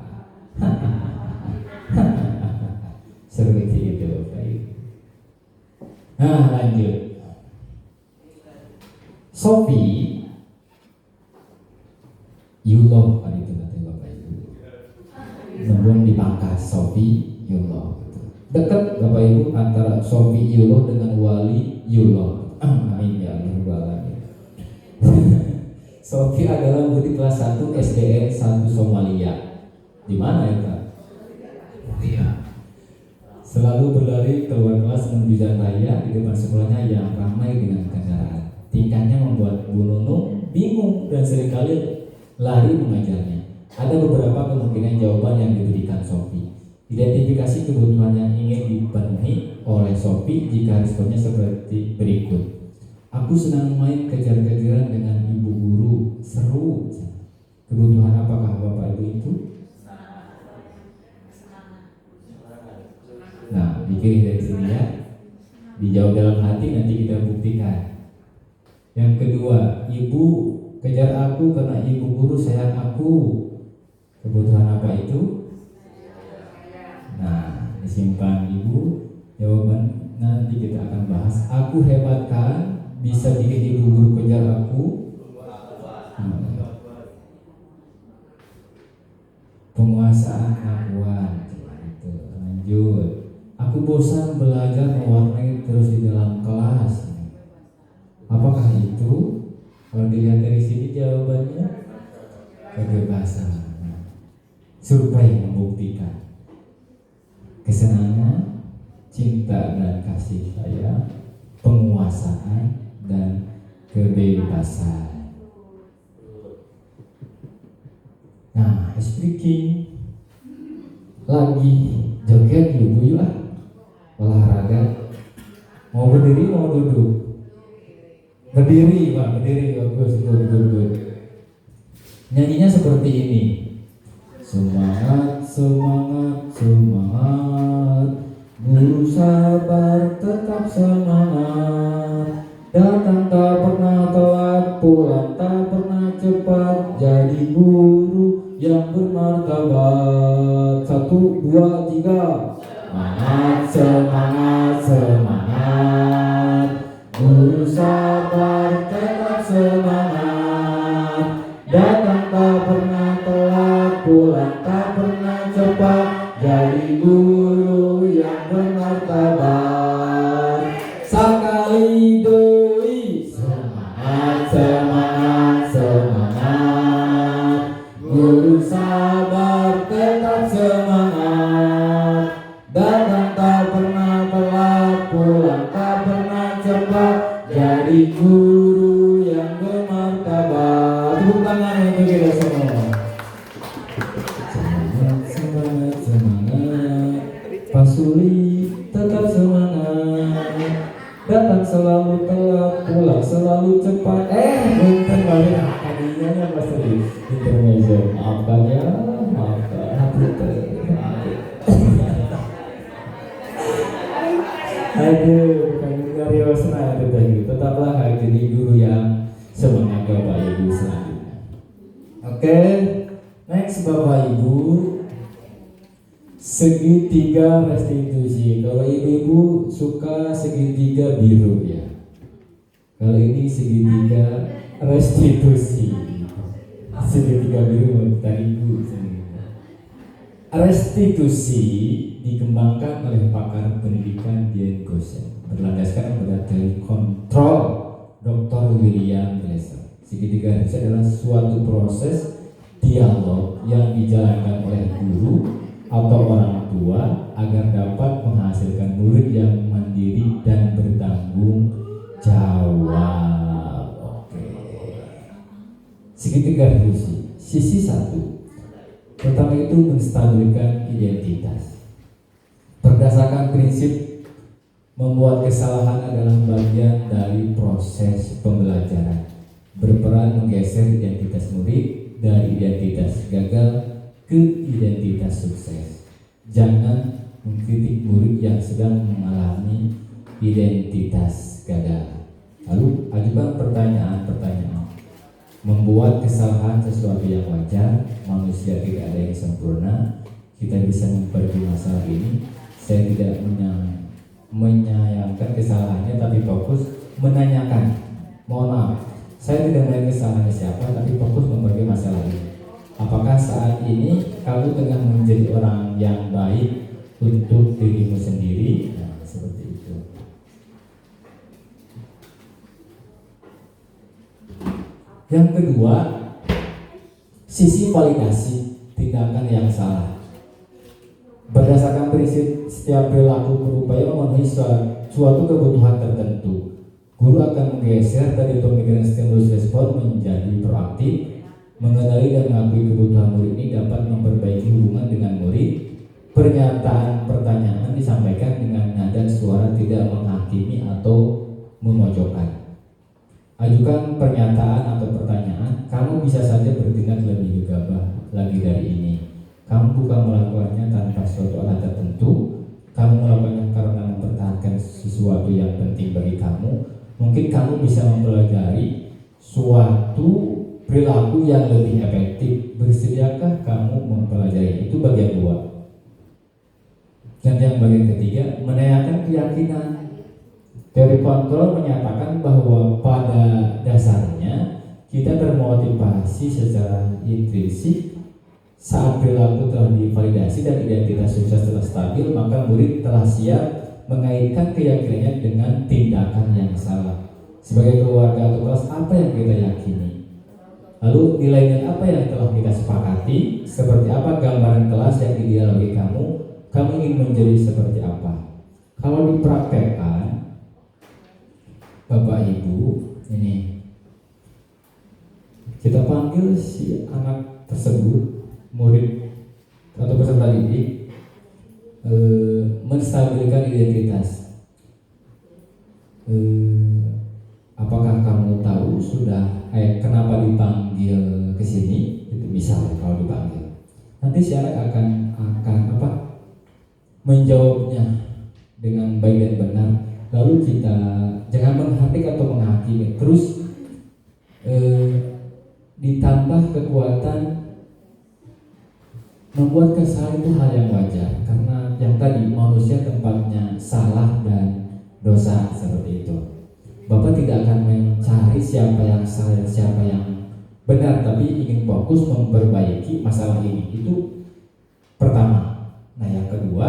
Seperti itu baik. Nah lanjut. Sophie, you love, itu kata Bapak Ibu. Sebelum dipangkas Sophie, you love. Dekat Bapak Ibu antara Sophie you love dengan Wali you love. Amin ya Allah. Sophie adalah murid kelas 1 SDN 1 Somalia. Di mana ya Kak? Iya. Selalu berlari keluar kelas menuju jalan raya di depan sekolahnya yang ramai dengan kendaraan. Tingkahnya membuat Bu Nunung bingung dan seringkali lari mengajarnya. Ada beberapa kemungkinan jawaban yang diberikan Sophie. Identifikasi kebutuhan yang ingin dipenuhi oleh Sophie jika responnya seperti berikut. Aku senang main kejar-kejaran dengan ibu guru, seru. Kebutuhan apakah Bapak Ibu itu? Nah, pikirin dari sini ya. Dijawab dalam hati, nanti kita buktikan. Yang kedua, ibu kejar aku karena ibu guru sayang aku. Kebutuhan apa itu? Nah, disimpan ibu. Jawaban nanti kita akan bahas. Aku hebat kan? Bisa bikin ibu guru kejar aku. Penguasaan kemampuan. Lanjut. Aku bosan belajar mewarnai terus di dalam kelas. Apakah itu? Kalau dilihat dari sini jawabannya kebebasan. Survei membuktikan kesenangan, cinta dan kasih sayang, penguasaan, dan kebebasan. Nah, speaking lagi joget yuk olahraga. Mau berdiri mau duduk? Berdiri Pak, berdiri, bagus, good. Nyanyinya seperti ini. Semangat, guru sabar tetap semangat. Datang tak pernah telat, pulang tak pernah cepat. Jadi guru yang bermartabat. 1, 2, 3. Semangat, guru sabar tetap semangat. Datang tak pernah telat, pulang tak pernah cepat. Jadi guru yang bermartabat. Sekali doi, semangat, guru sabar tetap semangat. Datang tak pernah telat, pulang tak pernah cepat. Jadi guru yang bermartabat. Tepuk tangan untuk kita semua. Semangat, Pak Suli tetap semangat. Datang selalu telat, pulang selalu cepat. Bukan balik hadiahnya Pak Suli. Intermezzo, maafkan ya, maafkan. Aduh, bukan dari Rosna itu. Tetaplah jadi guru yang semangat Bapak Ibu selanjutnya. Oke, next Bapak Ibu, segitiga restitusi. Kalau ibu-ibu suka segitiga biru ya. Kalau ini segitiga restitusi. Segitiga biru dari ibu sendiri. Restitusi dikembangkan oleh pakar pendidikan Dian Gosen berlandaskan pada teori kontrol Dr. William Glasser. Segitiga restitusi adalah suatu proses dialog yang dijalankan oleh guru atau orang tua agar dapat menghasilkan murid yang mandiri dan bertanggung jawab. Oke. Segitiga restitusi. Sisi 1. Pertama itu menstabilkan identitas. Berdasarkan prinsip membuat kesalahan adalah bagian dari proses pembelajaran, berperan menggeser identitas murid dari identitas gagal ke identitas sukses. Jangan mengkritik murid yang sedang mengalami identitas gagal. Lalu ajukan pertanyaan-pertanyaan. Membuat kesalahan sesuatu yang wajar, manusia tidak ada yang sempurna. Kita bisa memperbaiki masalah ini. Saya tidak menyayangkan kesalahannya, tapi fokus menanyakan. Mohon maaf, saya tidak menanyakan kesalahannya siapa, tapi fokus memperbaiki masalah ini. Apakah saat ini kamu tengah menjadi orang yang baik untuk dirimu sendiri? Nah, seperti itu. Yang kedua, sisi validasi tindakan yang salah. Berdasarkan prinsip setiap perilaku berupaya memenuhi suatu kebutuhan tertentu, guru akan menggeser dari pemikiran stimulus respon menjadi proaktif, mengenali dan mengakui kebutuhan murid ini dapat memperbaiki hubungan dengan murid. Pernyataan pertanyaan disampaikan dengan nada suara tidak menghakimi atau memojokkan. Ajukan pernyataan atau pertanyaan. Kamu bisa saja bertindak lebih gegabah lagi dari ini. Kamu bukan melakukannya tanpa suatu alasan tertentu. Kamu melakukannya karena mempertahankan sesuatu yang penting bagi kamu. Mungkin kamu bisa mempelajari suatu perilaku yang lebih efektif. Bersediakah kamu mempelajari? Itu bagian 2. Dan yang bagian ketiga, menanyakan keyakinan. Teori kontrol menyatakan bahwa pada dasarnya kita termotivasi secara intrinsik saat perilaku telah divalidasi dan identitas sukses telah stabil, maka murid telah siap mengaitkan keyakinannya dengan tindakan yang salah. Sebagai keluarga atau kelas, apa yang kita yakini? Lalu nilai-nilai apa yang telah kita sepakati? Seperti apa gambaran kelas yang ideal bagi kamu? Kamu ingin menjadi seperti apa? Kalau dipraktekkan, Bapak Ibu, ini kita panggil si anak tersebut, murid atau peserta didik, menstabilkan identitas. Apakah kamu tahu sudah kenapa dipanggil ke sini? Itu misalnya kalau dipanggil. Nanti si anak akan menjawabnya dengan baik dan benar. Lalu kita jangan menghardik atau menghakimi. Terus ditambah kekuatan membuat kesalahan itu hal yang wajar, karena yang tadi manusia tempatnya salah dan dosa seperti itu. Bapak tidak akan mencari siapa yang salah dan siapa yang benar, tapi ingin fokus memperbaiki masalah ini. Itu pertama. Nah, yang kedua,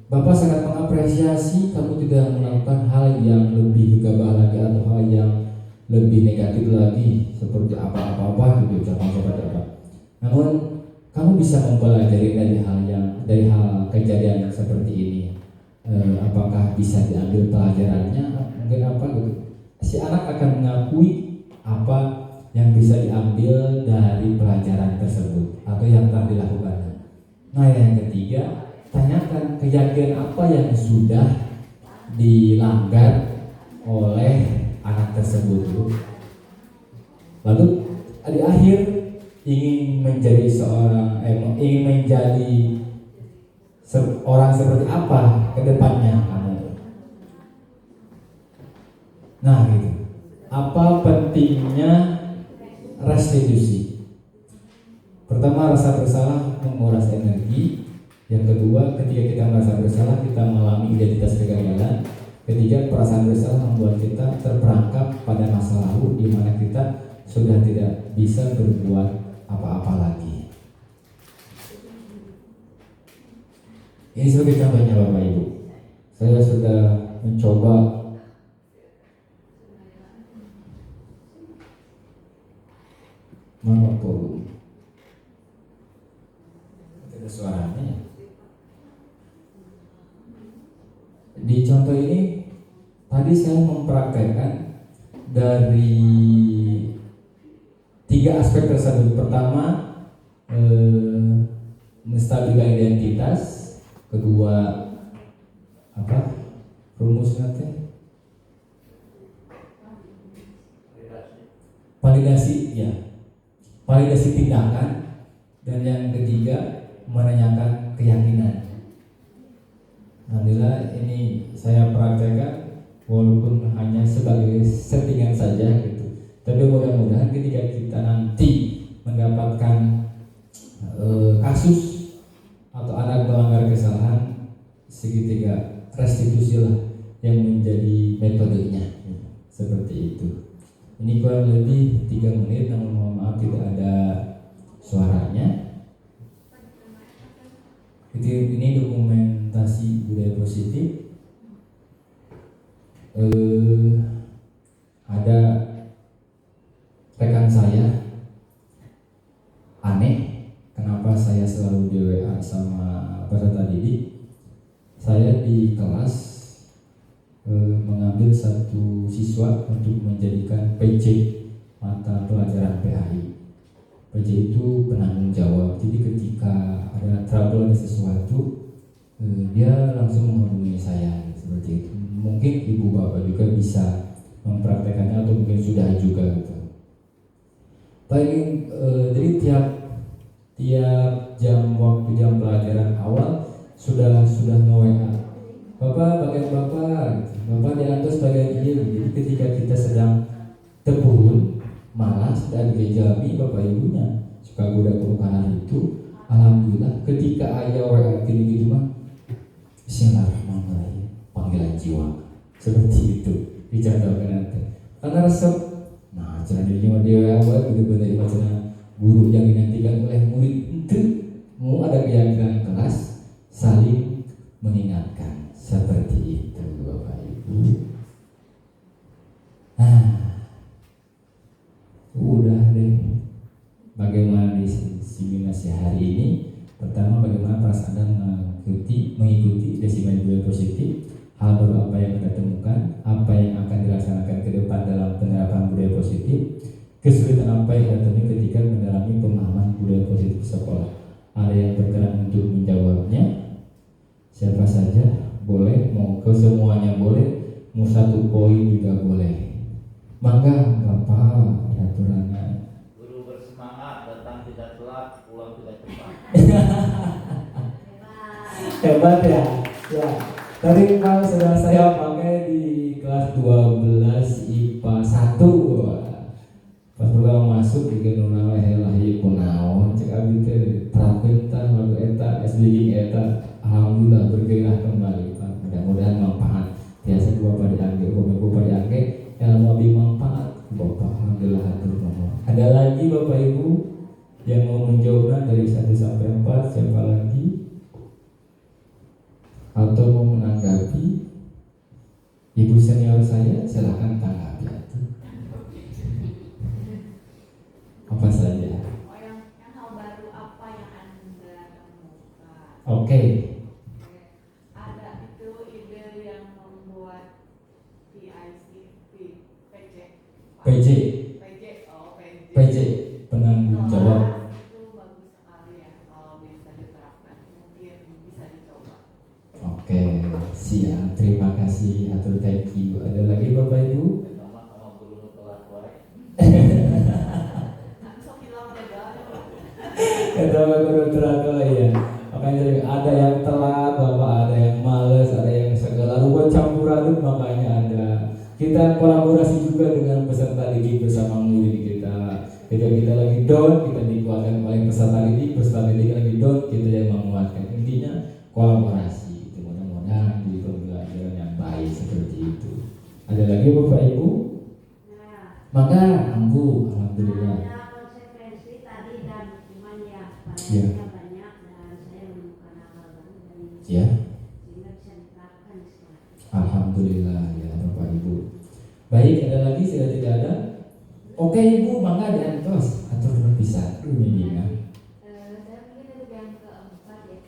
Bapak sangat mengapresiasi kamu tidak melakukan hal yang lebih gegabah lagi atau hal yang lebih negatif lagi seperti apa-apa gitu, jangan seperti apa. Namun kamu bisa mempelajari dari hal kejadian seperti ini. Apakah bisa diambil pelajarannya? Mungkin apa gitu. Si anak akan mengakui apa yang bisa diambil dari pelajaran tersebut atau yang telah dilakukannya. Nah, yang ketiga, tanyakan keyakinan apa yang sudah dilanggar oleh anak tersebut. Lalu di akhir ingin menjadi orang seperti apa ke depannya kamu. Nah, gitu. Apa pentingnya restitusi? Pertama, rasa bersalah menguras energi. Yang kedua, ketika kita merasa bersalah, kita mengalami identitas kegagalan. Ketiga, perasaan bersalah membuat kita terperangkap pada masa lalu di mana kita sudah tidak bisa berbuat apa-apa lagi. Ini sebagai contohnya Bapak Ibu. Saya sudah mencoba monopoli. Ada suaranya ya. Di contoh ini tadi saya mempraktekkan dari 3 aspek tersebut. Pertama, menstabilkan identitas. Kedua, rumusnya teh? Validasi tindakan. Dan yang ketiga, menanyakan keyakinan. Alhamdulillah ini saya praktekkan walaupun hanya sebagai settingan saja gitu. Tapi mudah-mudahan ketika kita nanti mendapatkan kasus atau anak melanggar kesalahan, segitiga restitusi lah yang menjadi metodenya. Seperti itu. Ini kurang lebih 3 menit, namun mohon maaf tidak ada suaranya. Ini dokumentasi budaya positif. Ada rekan saya aneh, kenapa saya selalu di WA sama peserta didik. Saya di kelas mengambil satu siswa untuk menjadikan PJ mata pelajaran PAI. PJ itu penanggung jawab. Jadi ketika ada trouble, ada sesuatu, dia langsung menghubungi saya seperti itu. Mungkin ibu bapak juga bisa mempraktekannya atau mungkin sudah juga gitu. Jadi tiap jam pelajaran awal sudah nge-WA. Bapak diantar sebagai ini. Jadi ketika kita sedang terpurun, malah sudah dijami bapak ibunya suka goda kanan itu. Alhamdulillah ketika ayah WA gitu mah, bismillahirrahmanirrahim, panggilan jiwa seperti itu dicontohkan nanti. Karena resep, nah cara dia WA bener-bener macam guru yang dinantikan oleh murid itu mau ada keyakinan kelas saling mengingatkan seperti itu Bapak Ibu. Nah, udah deh. Bagaimana diseminasi hari ini? Pertama, bagaimana perasaan Anda mengikuti desimen budaya positif? Hal baru apa yang Anda temukan? Apa yang akan dilaksanakan ke depan dalam penerapan kesulitan apa yang datang ketika mendalami pemahaman budaya positif sekolah? Ada yang berkenan untuk menjawabnya? Siapa saja boleh, mau ke semuanya boleh, mau 1 poin juga boleh. Mangga Bapak aturannya. Guru bersemangat, datang tidak telat, pulang tidak cepat. Hebat ya. Ya. Tadi Pak saudara saya pakai di kelas 12 IPA 1. Pas pertama masuk di gedung nama helah ieu kunaon cek abdi teh terapkeun tah lagu eta SBG eta. Alhamdulillah bergairah kembali Pak. Mudah-mudahan manfaat. Biasa Bapak diangge, Bapak diangge ilmu abi manfaat. Bapak alhamdulillah hatur nuhun. Ada lagi Bapak Ibu yang mau menjawab dari 1 sampai 4, siapa lagi? Atau mau menanggapi? Ibu senior saya silahkan tanggapi itu. Apa saja? Oh, yang hal baru apa yang Anda temukan? Oke. Ada itu ide yang membuat PICP, PJ. PJ. PJ, oh PJ. PJ penanggung jawab. Itu bagus sekali ya kalau bisa diterapkan, mungkin bisa dicoba. Oke, siap. Terima kasih atau thank you. Ada lagi Bapak Ibu? Pertama sama guru telat wae. Sok hilang beda. Kata guru teraga ya. Makanya ada yang telat, Bapak, ada yang males, ada yang segala rupa campur aduk. Makanya ada kita kolaborasi juga dengan peserta didik bersama murid kita. Ketika kita lagi down, kita dikuatkan oleh peserta didik lagi down, kita yang menguatkan. Intinya kolaborasi. Itu mudah-mudahan di pembelajaran yang baik seperti itu. Ada lagi Bapak Ibu? Maka Ambu, alhamdulillah. Ada konsekuensi tadi dan cuman ya Ya. variasinya banyak dan saya menemukan hal baru dan Ya, sehingga bisa diterapkan di sekolah. alhamdulillah ya Bapak Ibu. Baik, ada lagi sudah tidak ada? Oke Ibu, mangga diantos atau bisa ini ya. Saya mungkin untuk yang keempat ya,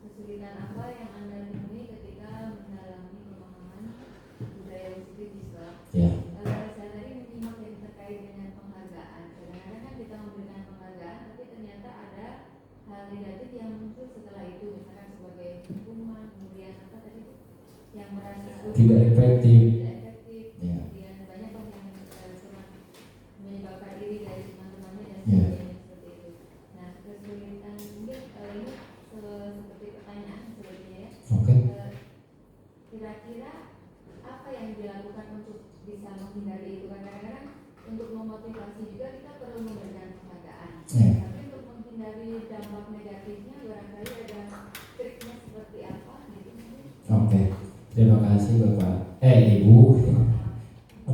kesulitan apa yang Anda temui ketika mendalami pemahaman budaya positif di sekolah? Ya. Saya tadi menyimak yang terkait dengan penghargaan. Kadang-kadang kan kita memberikan penghargaan, tapi ternyata ada hal negatif yang muncul setelah itu, misalkan sebagai hukuman, kemudian apa tadi yang merasa Tidak efektif. tidak efektif, Ya. kemudian banyak orang yang cuma menyebabkan diri dari teman-temannya dan Ya. sebagainya seperti itu. Nah, kesulitan mungkin ini seperti pertanyaan sebenarnya ya. Oke. Kira-kira apa yang dilakukan untuk bisa menghindari itu? Kan kadang-kadang untuk memotivasi juga kita perlu memberikan penghargaan. Ya. Tapi untuk menghindari dampak negatifnya barangkali ada triknya seperti apa gitu mungkin. Oke. Terima kasih Bapak. Ibu.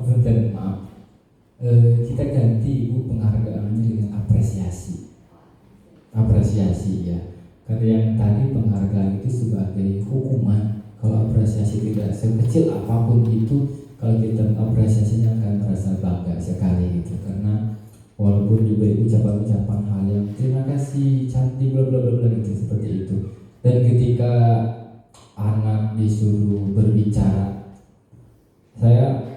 Punten, maaf. Kita ganti Ibu penghargaannya dengan apresiasi. Apresiasi ya. Karena yang tadi penghargaan itu sebagai hukuman. Kalau apresiasi tidak sekecil apapun itu, kalau kita apresiasinya akan merasa bangga sekali gitu. Karena walaupun diberi ucapan-ucapan hal yang terima kasih, cantik, bla bla bla bla gitu seperti itu. Dan ketika anak disuruh berbicara, saya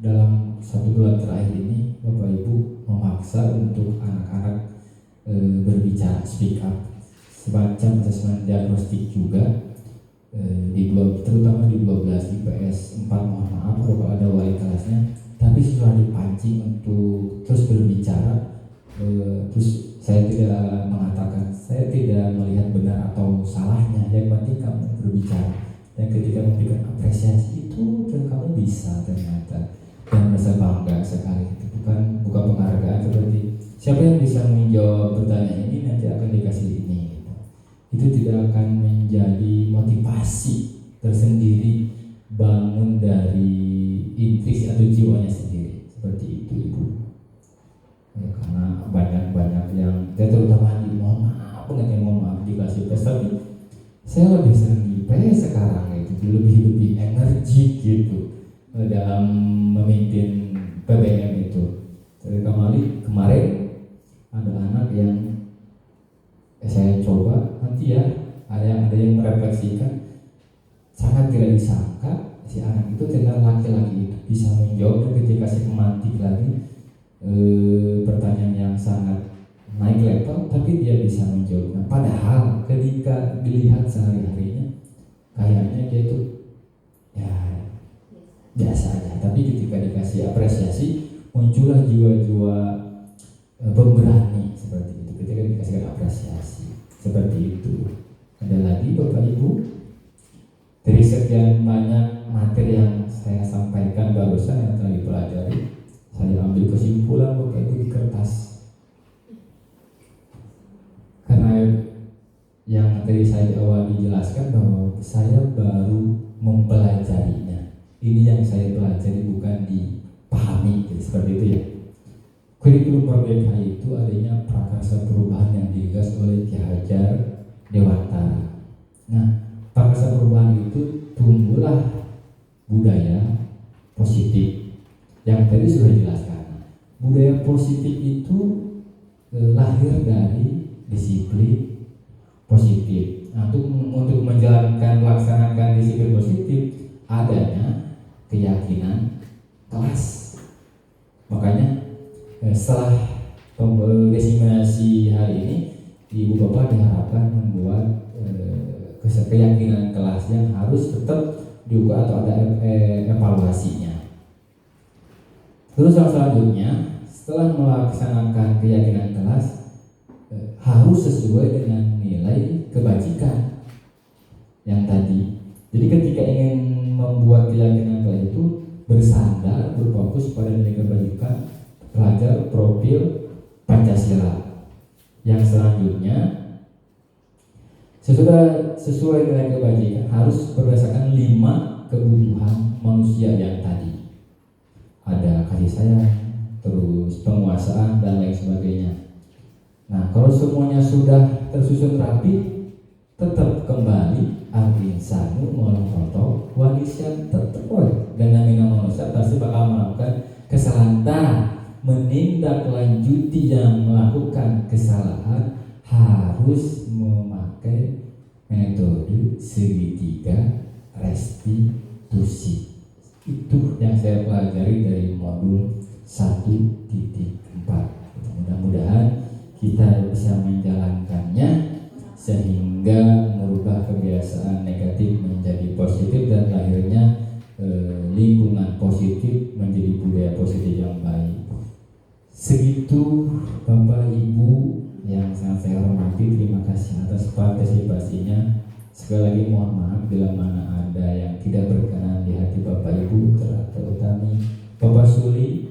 dalam 1 bulan terakhir ini Bapak Ibu memaksa untuk anak-anak berbicara, speak up, semacam asesmen diagnostik juga. Terutama di 12 IPS 4, mohon maaf kalau ada wali kelasnya, tapi sudah dipancing untuk terus berbicara. Terus saya tidak mengatakan, saya tidak melihat benar atau salahnya, yang penting kamu berbicara. Dan ketika memberikan apresiasi itu, dan kamu bisa ternyata, dan merasa bangga sekali. Itu bukan penghargaan seperti siapa yang bisa menjawab pertanyaan ini nanti akan dikasih ini. Itu tidak akan menjadi motivasi tersendiri bangun dari intuisi atau jiwanya sendiri seperti itu Ibu. Ya, karena banyak yang terutama di mohon maaf di kelas IPS, tapi saya lebih sering di IPS sekarang itu lebih energik gitu dalam memimpin PBM itu. Jadi kemarin ada anak yang saya coba nanti ya ada yang merefleksikan, sangat tidak disangka si anak itu ternyata laki-laki itu bisa menjawab, dan ketika saya memantik lagi pertanyaan yang sangat naik level, tapi dia bisa menjawabnya. Padahal ketika dilihat sehari-harinya, kayaknya dia itu ya biasa aja. Tapi ketika dikasih apresiasi, muncullah jiwa-jiwa pemberani seperti itu. Ketika dikasih apresiasi seperti itu. Ada lagi Bapak Ibu, dari sekian banyak materi yang saya sampaikan barusan yang telah dipelajari, saya ambil kesimpulan Bapak Ibu di kertas. Karena yang tadi saya di awal dijelaskan bahwa saya baru mempelajarinya. Ini yang saya pelajari, bukan dipahami, jadi seperti itu ya. Kurikulum Merdeka itu adanya prakarsa perubahan yang digagas oleh Ki Hajar Dewantara. Nah, prakarsa perubahan itu tumbuhlah budaya positif yang tadi sudah dijelaskan. Budaya positif itu lahir dari disiplin positif. Nah, untuk menjalankan melaksanakan disiplin positif adanya keyakinan kelas. Makanya setelah diseminasi hari ini, Ibu Bapak diharapkan membuat keyakinan kelas yang harus tetap diukur atau ada evaluasinya. Terus yang selanjutnya, setelah melaksanakan keyakinan kelas, harus sesuai dengan nilai kebajikan yang tadi. Jadi ketika ingin membuat keyakinan kelas itu bersandar, berfokus pada nilai kebajikan, pelajar profil Pancasila. Yang selanjutnya, sesuai dengan kebajikan harus berdasarkan 5 kebutuhan manusia yang tadi. Ada kasih sayang, terus penguasaan dan lain sebagainya. Nah, kalau semuanya sudah tersusun rapi, tetap kembali al-insanu ma'al wanisyan tetap dan namanya manusia pasti bakal melakukan kesalahan. Menindaklanjuti yang melakukan kesalahan harus memakai metode segitiga restitusi. Itu yang saya pelajari dari modul 1.4. Mudah-mudahan kita bisa menjalankannya sehingga merubah kebiasaan negatif menjadi positif dan akhirnya lingkungan positif menjadi budaya positif yang baik. Segitu Bapak Ibu yang sangat saya hormati, terima kasih atas partisipasinya. Sekali lagi mohon maaf bila mana ada yang tidak berkenan di hati Bapak Ibu, terutama Bapak Suli,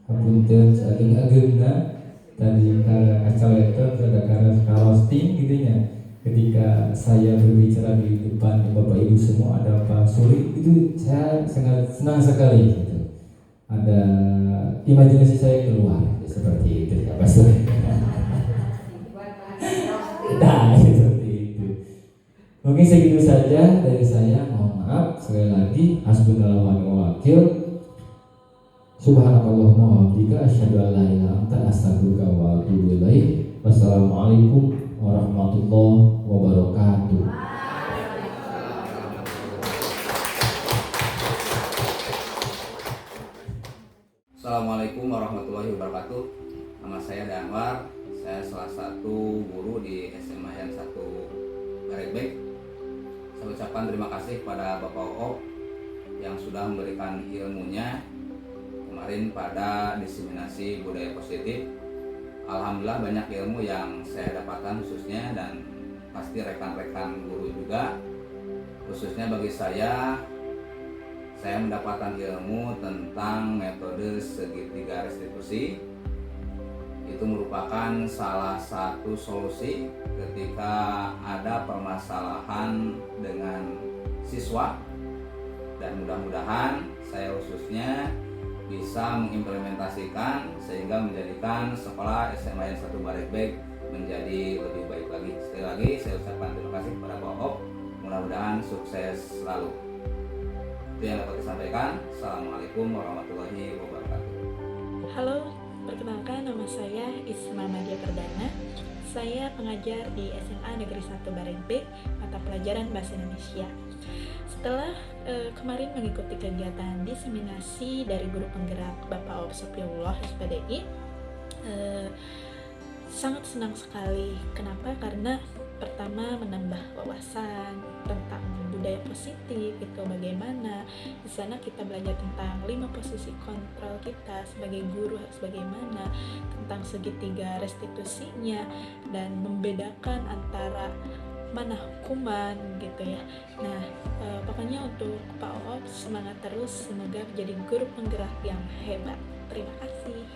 hapunten saking agengna tadi acara itu ada karosting gitu ya. Ketika saya berbicara di depan Bapak Ibu semua ada Pak Suli, itu saya sangat senang sekali gitu. Ada imajinasi saya keluar seperti itu ya Pak Suli. Nah, seperti itu. Mungkin segitu saja dari saya. Mohon maaf sekali lagi. Hasbunallahu wa ni'mal wakil. Subhanakallahumma wa bihamdika asyhadu an la ilaha illa anta astaghfiruka wa atubu ilaik. Wassalamualaikum warahmatullahi wabarakatuh. Assalamualaikum warahmatullahi wabarakatuh. Nama saya Danwar. Saya salah satu guru di SMA yang 1 Barekbek. Saya ucapkan terima kasih kepada Bapak O'o yang sudah memberikan ilmunya kemarin pada diseminasi budaya positif. Alhamdulillah banyak ilmu yang saya dapatkan khususnya, dan pasti rekan-rekan guru juga. Khususnya bagi saya mendapatkan ilmu tentang metode segitiga restitusi. Itu merupakan salah satu solusi ketika ada permasalahan dengan siswa, dan mudah-mudahan saya khususnya bisa mengimplementasikan sehingga menjadikan sekolah SMA 1 Barekbek menjadi lebih baik lagi. Sekali lagi saya ucapkan terima kasih kepada Pak Op. Mudah-mudahan sukses selalu. Itu yang dapat disampaikan. Assalamualaikum warahmatullahi wabarakatuh. Halo, perkenalkan nama saya Isma Nadia Perdana. Saya pengajar di SMA Negeri 1 Barik B, mata pelajaran Bahasa Indonesia. Setelah kemarin mengikuti kegiatan diseminasi dari guru penggerak Bapak Op Sopiullah SPDI, sangat senang sekali. Kenapa? Karena pertama menambah wawasan tentang budaya positif, itu bagaimana di sana kita belajar tentang 5 posisi kontrol kita sebagai guru harus bagaimana, tentang segitiga restitusinya, dan membedakan antara mana hukuman gitu ya. Nah, pokoknya untuk Pak Op semangat terus, semoga menjadi guru penggerak yang hebat. Terima kasih.